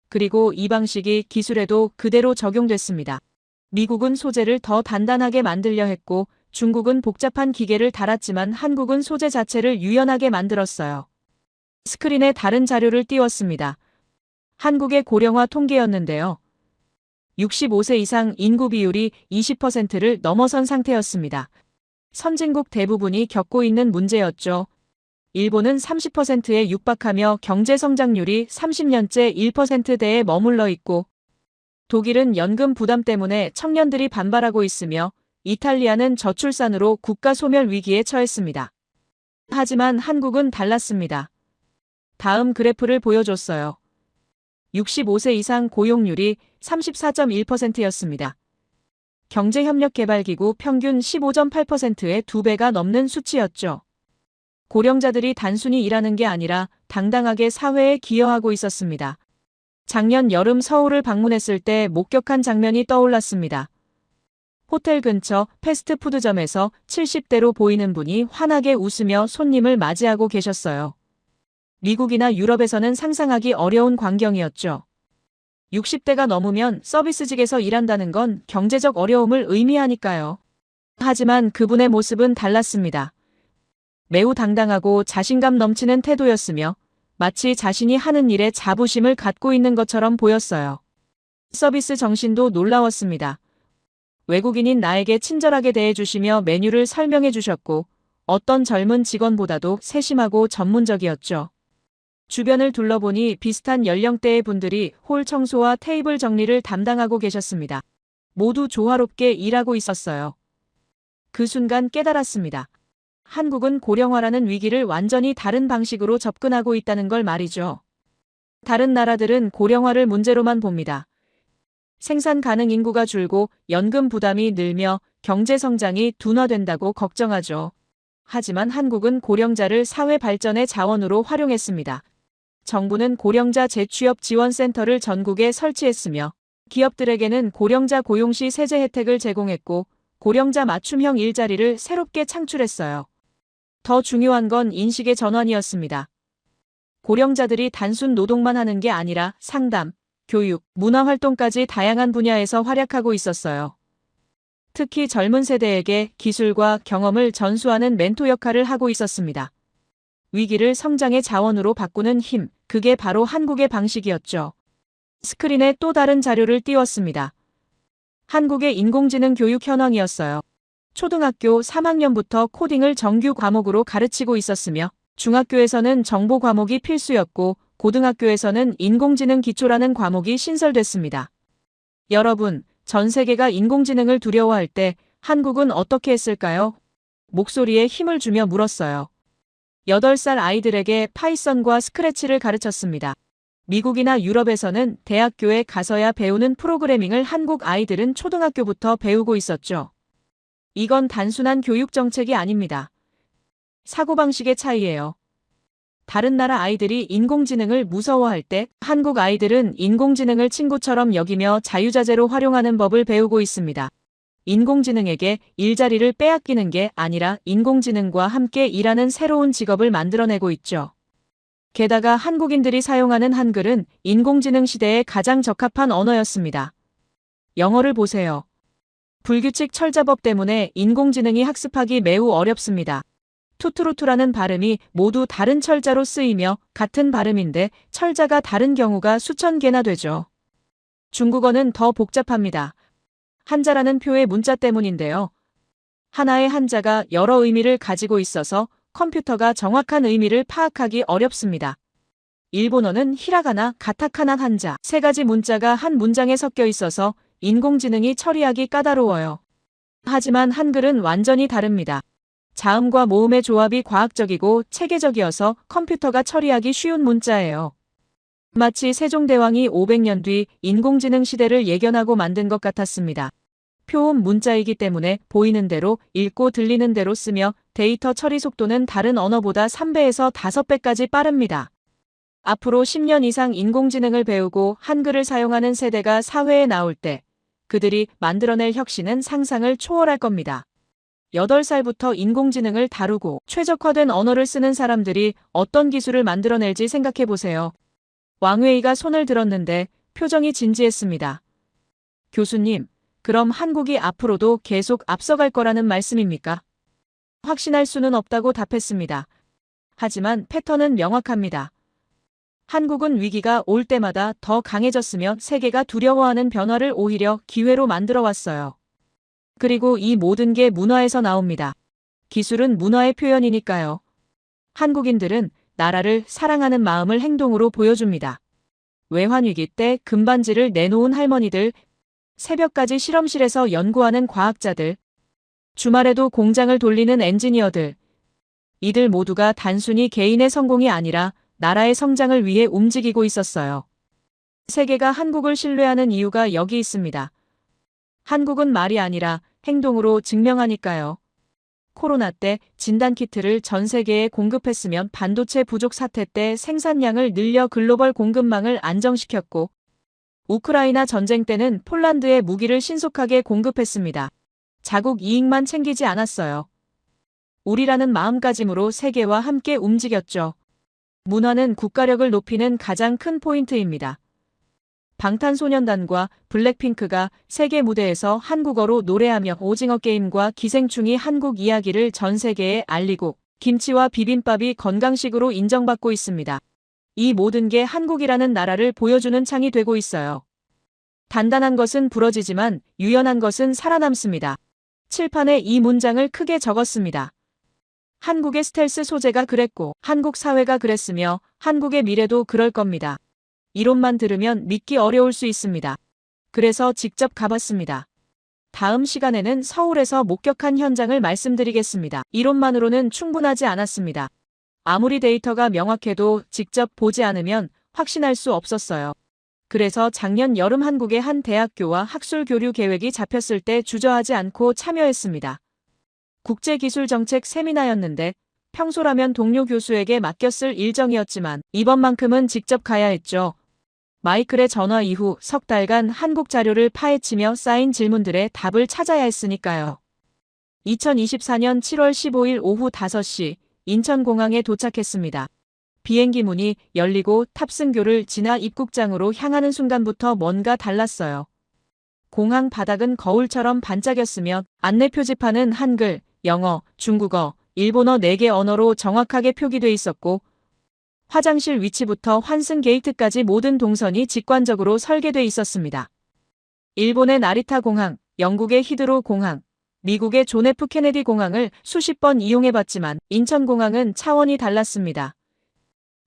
E: 그리고 이 방식이 기술에도 그대로 적용됐습니다. 미국은 소재를 더 단단하게 만들려 했고 중국은 복잡한 기계를 달았지만 한국은 소재 자체를 유연하게 만들었어요. 스크린에 다른 자료를 띄웠습니다. 한국의 고령화 통계였는데요. 65세 이상 인구 비율이 20%를 넘어선 상태였습니다. 선진국 대부분이 겪고 있는 문제였죠. 일본은 30%에 육박하며 경제 성장률이 30년째 1%대에 머물러 있고 독일은 연금 부담 때문에 청년들이 반발하고 있으며 이탈리아는 저출산으로 국가 소멸 위기에 처했습니다. 하지만 한국은 달랐습니다. 다음 그래프를 보여줬어요. 65세 이상 고용률이 34.1%였습니다. 경제협력개발기구 평균 15.8%의 2배가 넘는 수치였죠. 고령자들이 단순히 일하는 게 아니라 당당하게 사회에 기여하고 있었습니다. 작년 여름 서울을 방문했을 때 목격한 장면이 떠올랐습니다. 호텔 근처 패스트푸드점에서 70대로 보이는 분이 환하게 웃으며 손님을 맞이하고 계셨어요. 미국이나 유럽에서는 상상하기 어려운 광경이었죠. 60대가 넘으면 서비스직에서 일한다는 건 경제적 어려움을 의미하니까요. 하지만 그분의 모습은 달랐습니다. 매우 당당하고 자신감 넘치는 태도였으며 마치 자신이 하는 일에 자부심을 갖고 있는 것처럼 보였어요. 서비스 정신도 놀라웠습니다. 외국인인 나에게 친절하게 대해주시며 메뉴를 설명해 주셨고 어떤 젊은 직원보다도 세심하고 전문적이었죠. 주변을 둘러보니 비슷한 연령대의 분들이 홀 청소와 테이블 정리를 담당하고 계셨습니다. 모두 조화롭게 일하고 있었어요. 그 순간 깨달았습니다. 한국은 고령화라는 위기를 완전히 다른 방식으로 접근하고 있다는 걸 말이죠. 다른 나라들은 고령화를 문제로만 봅니다. 생산 가능 인구가 줄고 연금 부담이 늘며 경제 성장이 둔화된다고 걱정하죠. 하지만 한국은 고령자를 사회 발전의 자원으로 활용했습니다. 정부는 고령자 재취업 지원센터를 전국에 설치했으며 기업들에게는 고령자 고용 시 세제 혜택을 제공했고 고령자 맞춤형 일자리를 새롭게 창출했어요. 더 중요한 건 인식의 전환이었습니다. 고령자들이 단순 노동만 하는 게 아니라 상담, 교육, 문화활동까지 다양한 분야에서 활약하고 있었어요. 특히 젊은 세대에게 기술과 경험을 전수하는 멘토 역할을 하고 있었습니다. 위기를 성장의 자원으로 바꾸는 힘, 그게 바로 한국의 방식이었죠. 스크린에 또 다른 자료를 띄웠습니다. 한국의 인공지능 교육 현황이었어요. 초등학교 3학년부터 코딩을 정규 과목으로 가르치고 있었으며 중학교에서는 정보 과목이 필수였고 고등학교에서는 인공지능 기초라는 과목이 신설됐습니다. 여러분, 전 세계가 인공지능을 두려워할 때 한국은 어떻게 했을까요? 목소리에 힘을 주며 물었어요. 8살 아이들에게 파이썬과 스크래치를 가르쳤습니다. 미국이나 유럽에서는 대학교에 가서야 배우는 프로그래밍을 한국 아이들은 초등학교부터 배우고 있었죠. 이건 단순한 교육 정책이 아닙니다. 사고방식의 차이예요. 다른 나라 아이들이 인공지능을 무서워할 때 한국 아이들은 인공지능을 친구처럼 여기며 자유자재로 활용하는 법을 배우고 있습니다. 인공지능에게 일자리를 빼앗기는 게 아니라 인공지능과 함께 일하는 새로운 직업을 만들어내고 있죠. 게다가 한국인들이 사용하는 한글은 인공지능 시대에 가장 적합한 언어였습니다. 영어를 보세요. 불규칙 철자법 때문에 인공지능이 학습하기 매우 어렵습니다. 투트루투라는 발음이 모두 다른 철자로 쓰이며 같은 발음인데 철자가 다른 경우가 수천 개나 되죠. 중국어는 더 복잡합니다. 한자라는 표의 문자 때문인데요. 하나의 한자가 여러 의미를 가지고 있어서 컴퓨터가 정확한 의미를 파악하기 어렵습니다. 일본어는 히라가나, 가타카나 한자, 세 가지 문자가 한 문장에 섞여 있어서 인공지능이 처리하기 까다로워요. 하지만 한글은 완전히 다릅니다. 자음과 모음의 조합이 과학적이고 체계적이어서 컴퓨터가 처리하기 쉬운 문자예요. 마치 세종대왕이 500년 뒤 인공지능 시대를 예견하고 만든 것 같았습니다. 표음 문자이기 때문에 보이는 대로 읽고 들리는 대로 쓰며 데이터 처리 속도는 다른 언어보다 3배에서 5배까지 빠릅니다. 앞으로 10년 이상 인공지능을 배우고 한글을 사용하는 세대가 사회에 나올 때 그들이 만들어낼 혁신은 상상을 초월할 겁니다. 8살부터 인공지능을 다루고 최적화된 언어를 쓰는 사람들이 어떤 기술을 만들어낼지 생각해 보세요. 왕웨이가 손을 들었는데 표정이 진지했습니다. 교수님, 그럼 한국이 앞으로도 계속 앞서갈 거라는 말씀입니까? 확신할 수는 없다고 답했습니다. 하지만 패턴은 명확합니다. 한국은 위기가 올 때마다 더 강해졌으며 세계가 두려워하는 변화를 오히려 기회로 만들어 왔어요. 그리고 이 모든 게 문화에서 나옵니다. 기술은 문화의 표현이니까요. 한국인들은 나라를 사랑하는 마음을 행동으로 보여줍니다. 외환위기 때 금반지를 내놓은 할머니들, 새벽까지 실험실에서 연구하는 과학자들, 주말에도 공장을 돌리는 엔지니어들. 이들 모두가 단순히 개인의 성공이 아니라 나라의 성장을 위해 움직이고 있었어요. 세계가 한국을 신뢰하는 이유가 여기 있습니다. 한국은 말이 아니라 행동으로 증명하니까요. 코로나 때 진단키트를 전 세계에 공급했으면 반도체 부족 사태 때 생산량을 늘려 글로벌 공급망을 안정시켰고, 우크라이나 전쟁 때는 폴란드에 무기를 신속하게 공급했습니다. 자국 이익만 챙기지 않았어요. 우리라는 마음가짐으로 세계와 함께 움직였죠. 문화는 국가력을 높이는 가장 큰 포인트입니다. 방탄소년단과 블랙핑크가 세계 무대에서 한국어로 노래하며 오징어 게임과 기생충이 한국 이야기를 전 세계에 알리고 김치와 비빔밥이 건강식으로 인정받고 있습니다. 이 모든 게 한국이라는 나라를 보여주는 창이 되고 있어요. 단단한 것은 부러지지만 유연한 것은 살아남습니다. 칠판에 이 문장을 크게 적었습니다. 한국의 스텔스 소재가 그랬고 한국 사회가 그랬으며 한국의 미래도 그럴 겁니다. 이론만 들으면 믿기 어려울 수 있습니다. 그래서 직접 가봤습니다. 다음 시간에는 서울에서 목격한 현장을 말씀드리겠습니다. 이론만으로는 충분하지 않았습니다. 아무리 데이터가 명확해도 직접 보지 않으면 확신할 수 없었어요. 그래서 작년 여름 한국의 한 대학교와 학술 교류 계획이 잡혔을 때 주저하지 않고 참여했습니다. 국제기술정책 세미나였는데 평소라면 동료 교수에게 맡겼을 일정이었지만 이번만큼은 직접 가야 했죠. 마이클의 전화 이후 석 달간 한국 자료를 파헤치며 쌓인 질문들의 답을 찾아야 했으니까요. 2024년 7월 15일 오후 5시 인천공항에 도착했습니다. 비행기 문이 열리고 탑승교를 지나 입국장으로 향하는 순간부터 뭔가 달랐어요. 공항 바닥은 거울처럼 반짝였으며 안내 표지판은 한글, 영어, 중국어, 일본어 4개 언어로 정확하게 표기돼 있었고 화장실 위치부터 환승 게이트까지 모든 동선이 직관적으로 설계돼 있었습니다. 일본의 나리타 공항, 영국의 히드로 공항, 미국의 존 F 케네디 공항을 수십 번 이용해봤지만 인천공항은 차원이 달랐습니다.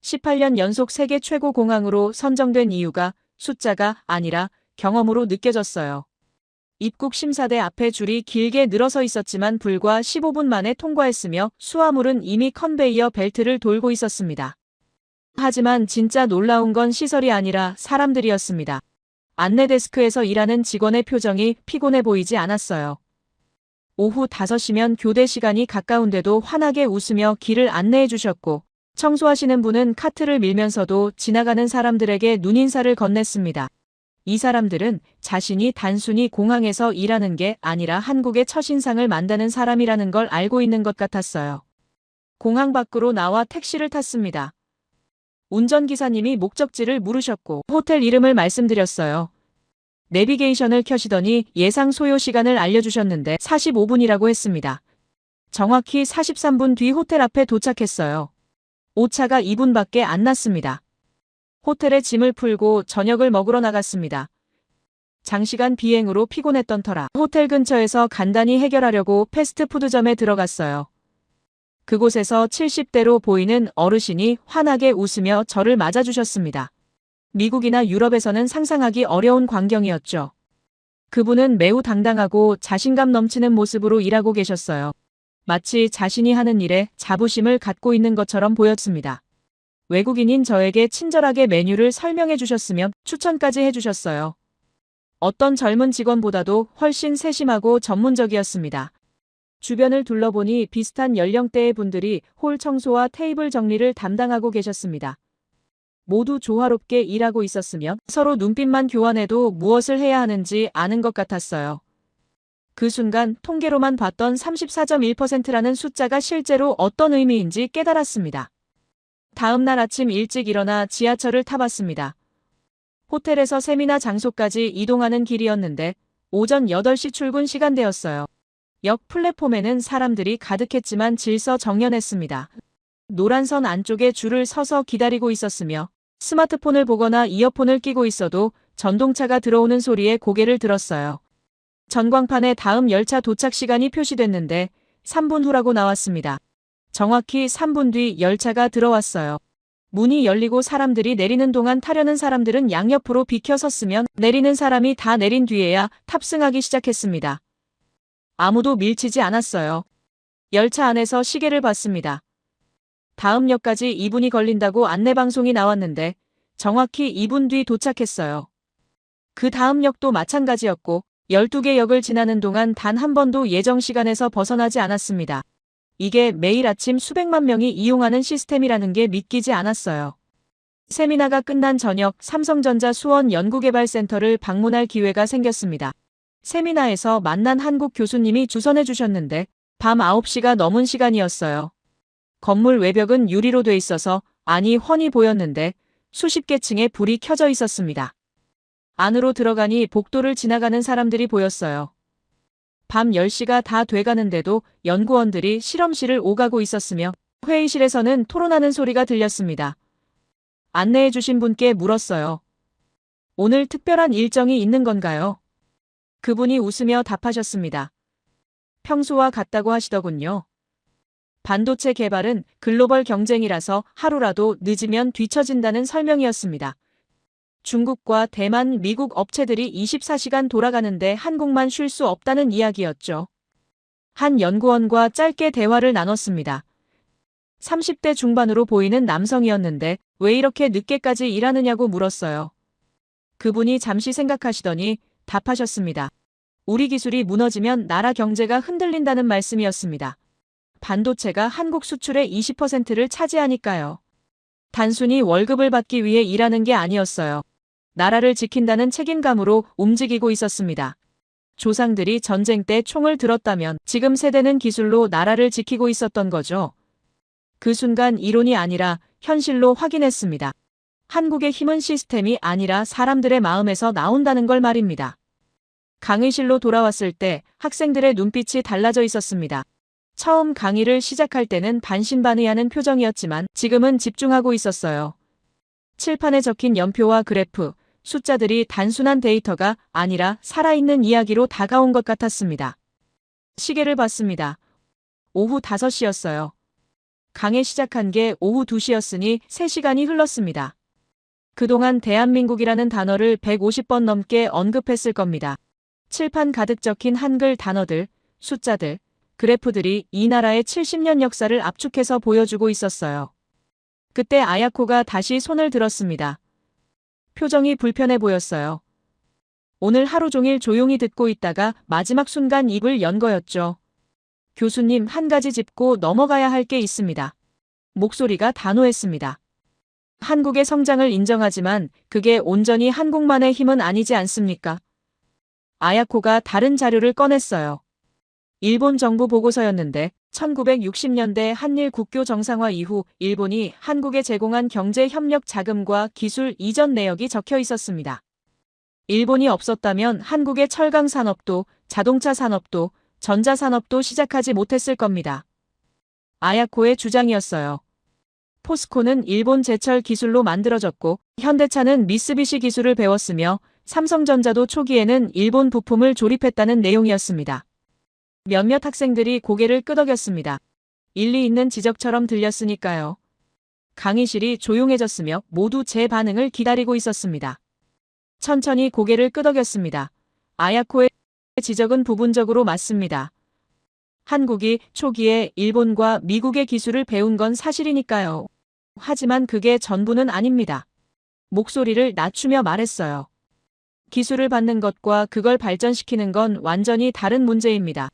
E: 18년 연속 세계 최고 공항으로 선정된 이유가 숫자가 아니라 경험으로 느껴졌어요. 입국 심사대 앞에 줄이 길게 늘어서 있었지만 불과 15분 만에 통과했으며 수화물은 이미 컨베이어 벨트를 돌고 있었습니다. 하지만 진짜 놀라운 건 시설이 아니라 사람들이었습니다. 안내 데스크에서 일하는 직원의 표정이 피곤해 보이지 않았어요. 오후 5시면 교대 시간이 가까운데도 환하게 웃으며 길을 안내해 주셨고 청소하시는 분은 카트를 밀면서도 지나가는 사람들에게 눈인사를 건넸습니다. 이 사람들은 자신이 단순히 공항에서 일하는 게 아니라 한국의 첫인상을 만드는 사람이라는 걸 알고 있는 것 같았어요. 공항 밖으로 나와 택시를 탔습니다. 운전기사님이 목적지를 물으셨고 호텔 이름을 말씀드렸어요. 내비게이션을 켜시더니 예상 소요 시간을 알려주셨는데 45분이라고 했습니다. 정확히 43분 뒤 호텔 앞에 도착했어요. 오차가 2분밖에 안 났습니다. 호텔에 짐을 풀고 저녁을 먹으러 나갔습니다. 장시간 비행으로 피곤했던 터라 호텔 근처에서 간단히 해결하려고 패스트푸드점에 들어갔어요. 그곳에서 70대로 보이는 어르신이 환하게 웃으며 저를 맞아주셨습니다. 미국이나 유럽에서는 상상하기 어려운 광경이었죠. 그분은 매우 당당하고 자신감 넘치는 모습으로 일하고 계셨어요. 마치 자신이 하는 일에 자부심을 갖고 있는 것처럼 보였습니다. 외국인인 저에게 친절하게 메뉴를 설명해 주셨으며 추천까지 해주셨어요. 어떤 젊은 직원보다도 훨씬 세심하고 전문적이었습니다. 주변을 둘러보니 비슷한 연령대의 분들이 홀 청소와 테이블 정리를 담당하고 계셨습니다. 모두 조화롭게 일하고 있었으며 서로 눈빛만 교환해도 무엇을 해야 하는지 아는 것 같았어요. 그 순간 통계로만 봤던 34.1%라는 숫자가 실제로 어떤 의미인지 깨달았습니다. 다음 날 아침 일찍 일어나 지하철을 타봤습니다. 호텔에서 세미나 장소까지 이동하는 길이었는데 오전 8시 출근 시간대였어요. 역 플랫폼에는 사람들이 가득했지만 질서정연했습니다. 노란 선 안쪽에 줄을 서서 기다리고 있었으며 스마트폰을 보거나 이어폰을 끼고 있어도 전동차가 들어오는 소리에 고개를 들었어요. 전광판에 다음 열차 도착 시간이 표시됐는데 3분 후라고 나왔습니다. 정확히 3분 뒤 열차가 들어왔어요. 문이 열리고 사람들이 내리는 동안 타려는 사람들은 양옆으로 비켜 섰으면 내리는 사람이 다 내린 뒤에야 탑승하기 시작했습니다. 아무도 밀치지 않았어요. 열차 안에서 시계를 봤습니다. 다음 역까지 2분이 걸린다고 안내방송이 나왔는데 정확히 2분 뒤 도착했어요. 그 다음 역도 마찬가지였고 12개 역을 지나는 동안 단 한 번도 예정 시간에서 벗어나지 않았습니다. 이게 매일 아침 수백만 명이 이용하는 시스템이라는 게 믿기지 않았어요. 세미나가 끝난 저녁 삼성전자 수원 연구개발센터를 방문할 기회가 생겼습니다. 세미나에서 만난 한국 교수님이 주선해 주셨는데 밤 9시가 넘은 시간이었어요. 건물 외벽은 유리로 돼 있어서 안이 훤히 보였는데 수십 개 층에 불이 켜져 있었습니다. 안으로 들어가니 복도를 지나가는 사람들이 보였어요. 밤 10시가 다 돼가는데도 연구원들이 실험실을 오가고 있었으며 회의실에서는 토론하는 소리가 들렸습니다. 안내해 주신 분께 물었어요. 오늘 특별한 일정이 있는 건가요? 그분이 웃으며 답하셨습니다. 평소와 같다고 하시더군요. 반도체 개발은 글로벌 경쟁이라서 하루라도 늦으면 뒤처진다는 설명이었습니다. 중국과 대만, 미국 업체들이 24시간 돌아가는데 한국만 쉴 수 없다는 이야기였죠. 한 연구원과 짧게 대화를 나눴습니다. 30대 중반으로 보이는 남성이었는데 왜 이렇게 늦게까지 일하느냐고 물었어요. 그분이 잠시 생각하시더니 답하셨습니다. 우리 기술이 무너지면 나라 경제가 흔들린다는 말씀이었습니다. 반도체가 한국 수출의 20%를 차지하니까요. 단순히 월급을 받기 위해 일하는 게 아니었어요. 나라를 지킨다는 책임감으로 움직이고 있었습니다. 조상들이 전쟁 때 총을 들었다면 지금 세대는 기술로 나라를 지키고 있었던 거죠. 그 순간 이론이 아니라 현실로 확인했습니다. 한국의 힘은 시스템이 아니라 사람들의 마음에서 나온다는 걸 말입니다. 강의실로 돌아왔을 때 학생들의 눈빛이 달라져 있었습니다. 처음 강의를 시작할 때는 반신반의하는 표정이었지만 지금은 집중하고 있었어요. 칠판에 적힌 연표와 그래프, 숫자들이 단순한 데이터가 아니라 살아있는 이야기로 다가온 것 같았습니다. 시계를 봤습니다. 오후 5시였어요. 강의 시작한 게 오후 2시였으니 3시간이 흘렀습니다. 그동안 대한민국이라는 단어를 150번 넘게 언급했을 겁니다. 칠판 가득 적힌 한글 단어들, 숫자들, 그래프들이 이 나라의 70년 역사를 압축해서 보여주고 있었어요. 그때 아야코가 다시 손을 들었습니다. 표정이 불편해 보였어요. 오늘 하루 종일 조용히 듣고 있다가 마지막 순간 입을 연 거였죠. 교수님, 한 가지 짚고 넘어가야 할 게 있습니다. 목소리가 단호했습니다. 한국의 성장을 인정하지만 그게 온전히 한국만의 힘은 아니지 않습니까? 아야코가 다른 자료를 꺼냈어요. 일본 정부 보고서였는데 1960년대 한일 국교 정상화 이후 일본이 한국에 제공한 경제 협력 자금과 기술 이전 내역이 적혀 있었습니다. 일본이 없었다면 한국의 철강 산업도, 자동차 산업도, 전자산업도 시작하지 못했을 겁니다. 아야코의 주장이었어요. 포스코는 일본 제철 기술로 만들어졌고 현대차는 미쓰비시 기술을 배웠으며 삼성전자도 초기에는 일본 부품을 조립했다는 내용이었습니다. 몇몇 학생들이 고개를 끄덕였습니다. 일리 있는 지적처럼 들렸으니까요. 강의실이 조용해졌으며 모두 제 반응을 기다리고 있었습니다. 천천히 고개를 끄덕였습니다. 아야코의 지적은 부분적으로 맞습니다. 한국이 초기에 일본과 미국의 기술을 배운 건 사실이니까요. 하지만 그게 전부는 아닙니다. 목소리를 낮추며 말했어요. 기술을 받는 것과 그걸 발전시키는 건 완전히 다른 문제입니다.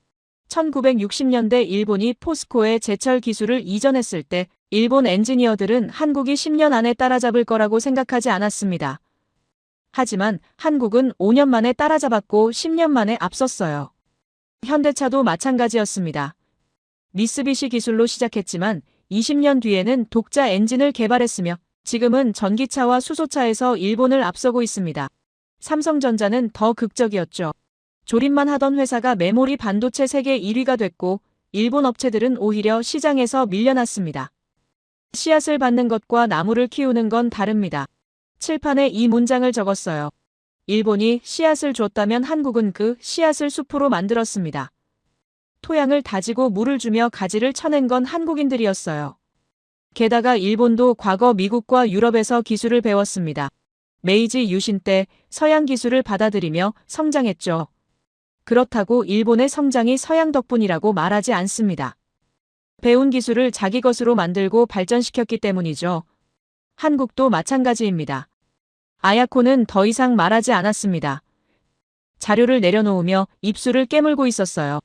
E: 1960년대 일본이 포스코의 제철 기술을 이전했을 때 일본 엔지니어들은 한국이 10년 안에 따라잡을 거라고 생각하지 않았습니다. 하지만 한국은 5년 만에 따라잡았고 10년 만에 앞섰어요. 현대차도 마찬가지였습니다. 미쓰비시 기술로 시작했지만 20년 뒤에는 독자 엔진을 개발했으며 지금은 전기차와 수소차에서 일본을 앞서고 있습니다. 삼성전자는 더 극적이었죠. 조립만 하던 회사가 메모리 반도체 세계 1위가 됐고 일본 업체들은 오히려 시장에서 밀려났습니다. 씨앗을 받는 것과 나무를 키우는 건 다릅니다. 칠판에 이 문장을 적었어요. 일본이 씨앗을 줬다면 한국은 그 씨앗을 숲으로 만들었습니다. 토양을 다지고 물을 주며 가지를 쳐낸 건 한국인들이었어요. 게다가 일본도 과거 미국과 유럽에서 기술을 배웠습니다. 메이지 유신 때 서양 기술을 받아들이며 성장했죠. 그렇다고 일본의 성장이 서양 덕분이라고 말하지 않습니다. 배운 기술을 자기 것으로 만들고 발전시켰기 때문이죠. 한국도 마찬가지입니다. 아야코는 더 이상 말하지 않았습니다. 자료를 내려놓으며 입술을 깨물고 있었어요.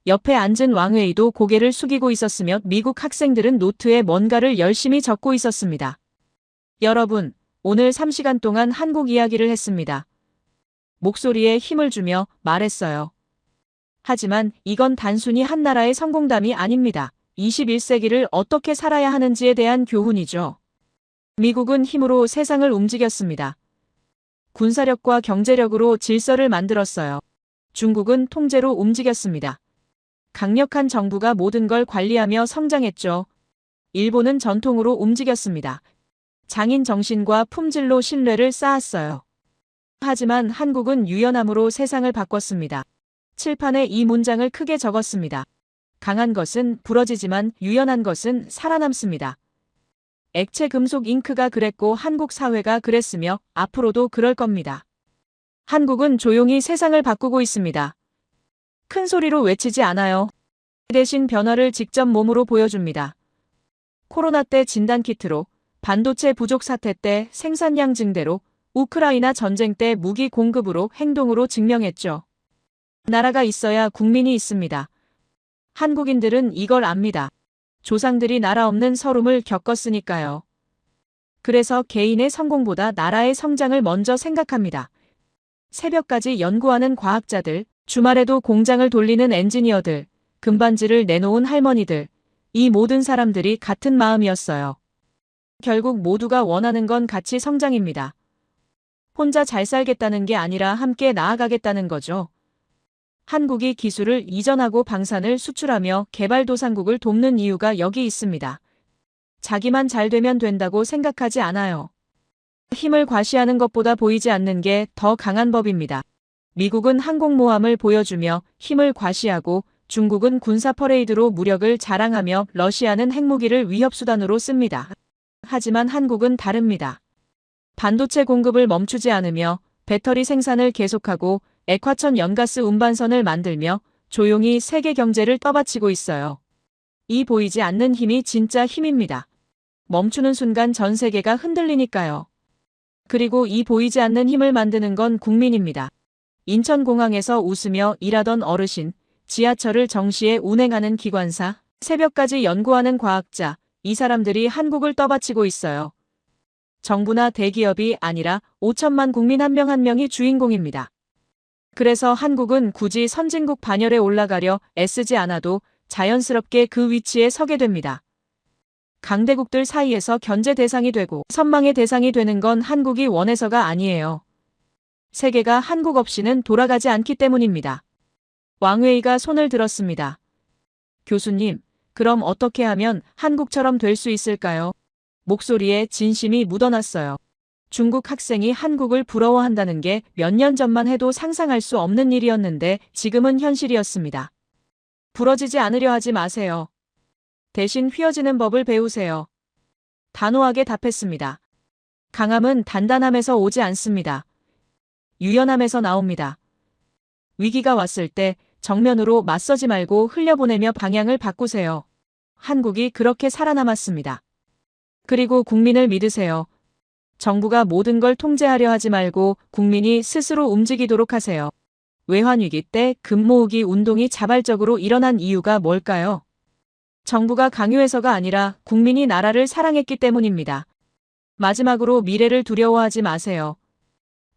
E: 옆에 앉은 왕웨이도 고개를 숙이고 있었으며 미국 학생들은 노트에 뭔가를 열심히 적고 있었습니다. 여러분, 오늘 3시간 동안 한국 이야기를 했습니다. 목소리에 힘을 주며 말했어요. 하지만 이건 단순히 한 나라의 성공담이 아닙니다. 21세기를 어떻게 살아야 하는지에 대한 교훈이죠. 미국은 힘으로 세상을 움직였습니다. 군사력과 경제력으로 질서를 만들었어요. 중국은 통제로 움직였습니다. 강력한 정부가 모든 걸 관리하며 성장했죠. 일본은 전통으로 움직였습니다. 장인 정신과 품질로 신뢰를 쌓았어요. 하지만 한국은 유연함으로 세상을 바꿨습니다. 칠판에 이 문장을 크게 적었습니다. 강한 것은 부러지지만 유연한 것은 살아남습니다. 액체 금속 잉크가 그랬고 한국 사회가 그랬으며 앞으로도 그럴 겁니다. 한국은 조용히 세상을 바꾸고 있습니다. 큰 소리로 외치지 않아요. 대신 변화를 직접 몸으로 보여줍니다. 코로나 때 진단키트로, 반도체 부족 사태 때 생산량 증대로, 우크라이나 전쟁 때 무기 공급으로 행동으로 증명했죠. 나라가 있어야 국민이 있습니다. 한국인들은 이걸 압니다. 조상들이 나라 없는 서름을 겪었으니까요. 그래서 개인의 성공보다 나라의 성장을 먼저 생각합니다. 새벽까지 연구하는 과학자들, 주말에도 공장을 돌리는 엔지니어들, 금반지를 내놓은 할머니들, 이 모든 사람들이 같은 마음이었어요. 결국 모두가 원하는 건 같이 성장입니다. 혼자 잘 살겠다는 게 아니라 함께 나아가겠다는 거죠. 한국이 기술을 이전하고 방산을 수출하며 개발도상국을 돕는 이유가 여기 있습니다. 자기만 잘 되면 된다고 생각하지 않아요. 힘을 과시하는 것보다 보이지 않는 게 더 강한 법입니다. 미국은 항공모함을 보여주며 힘을 과시하고 중국은 군사 퍼레이드로 무력을 자랑하며 러시아는 핵무기를 위협수단으로 씁니다. 하지만 한국은 다릅니다. 반도체 공급을 멈추지 않으며 배터리 생산을 계속하고 액화천 연가스 운반선을 만들며 조용히 세계 경제를 떠받치고 있어요. 이 보이지 않는 힘이 진짜 힘입니다. 멈추는 순간 전 세계가 흔들리니까요. 그리고 이 보이지 않는 힘을 만드는 건 국민입니다. 인천공항에서 웃으며 일하던 어르신, 지하철을 정시에 운행하는 기관사, 새벽까지 연구하는 과학자, 이 사람들이 한국을 떠받치고 있어요. 정부나 대기업이 아니라 5천만 국민 한 명 한 명이 주인공입니다. 그래서 한국은 굳이 선진국 반열에 올라가려 애쓰지 않아도 자연스럽게 그 위치에 서게 됩니다. 강대국들 사이에서 견제 대상이 되고 선망의 대상이 되는 건 한국이 원해서가 아니에요. 세계가 한국 없이는 돌아가지 않기 때문입니다. 왕웨이가 손을 들었습니다. 교수님, 그럼 어떻게 하면 한국처럼 될 수 있을까요? 목소리에 진심이 묻어났어요. 중국 학생이 한국을 부러워한다는 게 몇 년 전만 해도 상상할 수 없는 일이었는데 지금은 현실이었습니다. 부러지지 않으려 하지 마세요. 대신 휘어지는 법을 배우세요. 단호하게 답했습니다. 강함은 단단함에서 오지 않습니다. 유연함에서 나옵니다. 위기가 왔을 때 정면으로 맞서지 말고 흘려보내며 방향을 바꾸세요. 한국이 그렇게 살아남았습니다. 그리고 국민을 믿으세요. 정부가 모든 걸 통제하려 하지 말고 국민이 스스로 움직이도록 하세요. 외환위기 때 금 모으기 운동이 자발적으로 일어난 이유가 뭘까요? 정부가 강요해서가 아니라 국민이 나라를 사랑했기 때문입니다. 마지막으로 미래를 두려워하지 마세요.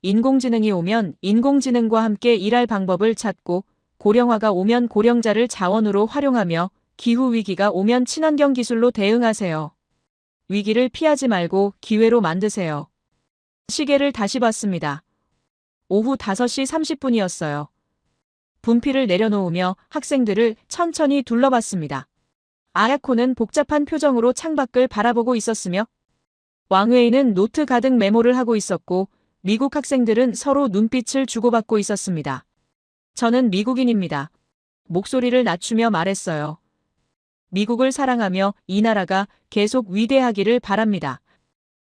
E: 인공지능이 오면 인공지능과 함께 일할 방법을 찾고 고령화가 오면 고령자를 자원으로 활용하며 기후위기가 오면 친환경 기술로 대응하세요. 위기를 피하지 말고 기회로 만드세요. 시계를 다시 봤습니다. 오후 5시 30분이었어요. 분필을 내려놓으며 학생들을 천천히 둘러봤습니다. 아야코는 복잡한 표정으로 창밖을 바라보고 있었으며 왕웨이는 노트 가득 메모를 하고 있었고 미국 학생들은 서로 눈빛을 주고받고 있었습니다. 저는 미국인입니다. 목소리를 낮추며 말했어요. 미국을 사랑하며 이 나라가 계속 위대하기를 바랍니다.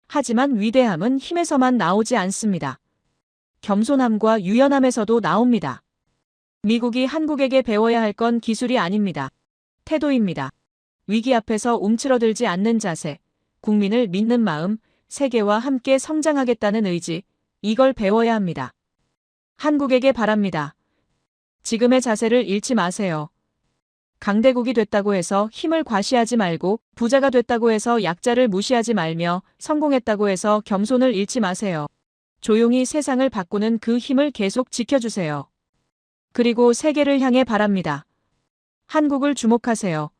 E: 하지만 위대함은 힘에서만 나오지 않습니다. 겸손함과 유연함에서도 나옵니다. 미국이 한국에게 배워야 할 건 기술이 아닙니다. 태도입니다. 위기 앞에서 움츠러들지 않는 자세, 국민을 믿는 마음, 세계와 함께 성장하겠다는 의지, 이걸 배워야 합니다. 한국에게 바랍니다. 지금의 자세를 잃지 마세요. 강대국이 됐다고 해서 힘을 과시하지 말고, 부자가 됐다고 해서 약자를 무시하지 말며, 성공했다고 해서 겸손을 잃지 마세요. 조용히 세상을 바꾸는 그 힘을 계속 지켜주세요. 그리고 세계를 향해 바랍니다. 한국을 주목하세요.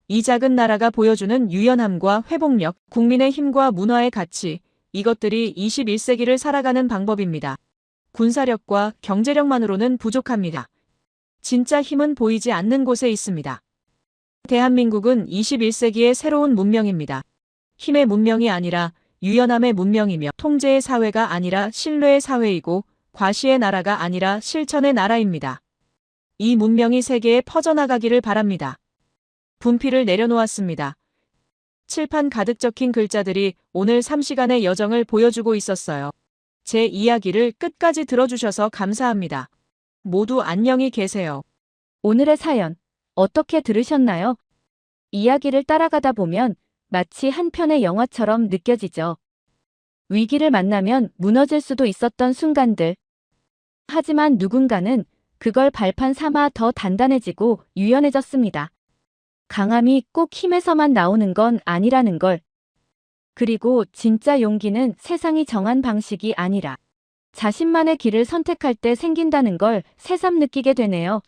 E: 이 작은 나라가 보여주는 유연함과 회복력, 국민의 힘과 문화의 가치, 이것들이 21세기를 살아가는 방법입니다. 군사력과 경제력만으로는 부족합니다. 진짜 힘은 보이지 않는 곳에 있습니다. 대한민국은 21세기의 새로운 문명입니다. 힘의 문명이 아니라 유연함의 문명이며, 통제의 사회가 아니라 신뢰의 사회이고, 과시의 나라가 아니라 실천의 나라입니다. 이 문명이 세계에 퍼져나가기를 바랍니다. 분필을 내려놓았습니다. 칠판 가득 적힌 글자들이 오늘 3시간의 여정을 보여주고 있었어요. 제 이야기를 끝까지 들어주셔서 감사합니다. 모두 안녕히 계세요.
D: 오늘의 사연 어떻게 들으셨나요? 이야기를 따라가다 보면 마치 한 편의 영화처럼 느껴지죠. 위기를 만나면 무너질 수도 있었던 순간들. 하지만 누군가는 그걸 발판 삼아 더 단단해지고 유연해졌습니다. 강함이 꼭 힘에서만 나오는 건 아니라는 걸. 그리고 진짜 용기는 세상이 정한 방식이 아니라 자신만의 길을 선택할 때 생긴다는 걸 새삼 느끼게 되네요.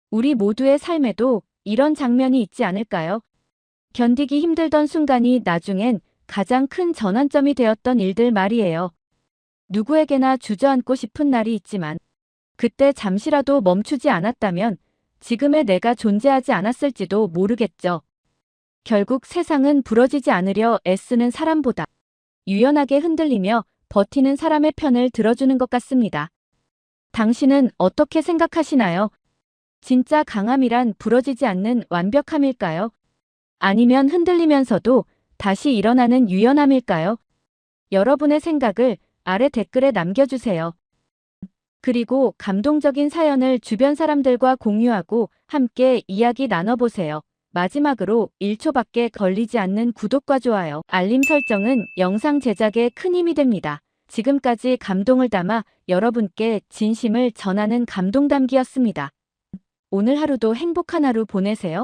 D: 우리 모두의 삶에도 이런 장면이 있지 않을까요? 견디기 힘들던 순간이 나중엔 가장 큰 전환점이 되었던 일들 말이에요. 누구에게나 주저앉고 싶은 날이 있지만 그때 잠시라도 멈추지 않았다면 지금의 내가 존재하지 않았을지도 모르겠죠. 결국 세상은 부러지지 않으려 애쓰는 사람보다 유연하게 흔들리며 버티는 사람의 편을 들어주는 것 같습니다. 당신은 어떻게 생각하시나요? 진짜 강함이란 부러지지 않는 완벽함일까요? 아니면 흔들리면서도 다시 일어나는 유연함일까요? 여러분의 생각을 아래 댓글에 남겨주세요. 그리고 감동적인 사연을 주변 사람들과 공유하고 함께 이야기 나눠보세요. 마지막으로 1초밖에 걸리지 않는 구독과 좋아요, 알림 설정은 영상 제작에 큰 힘이 됩니다. 지금까지 감동을 담아 여러분께 진심을 전하는 감동담기였습니다. 오늘 하루도 행복한 하루 보내세요.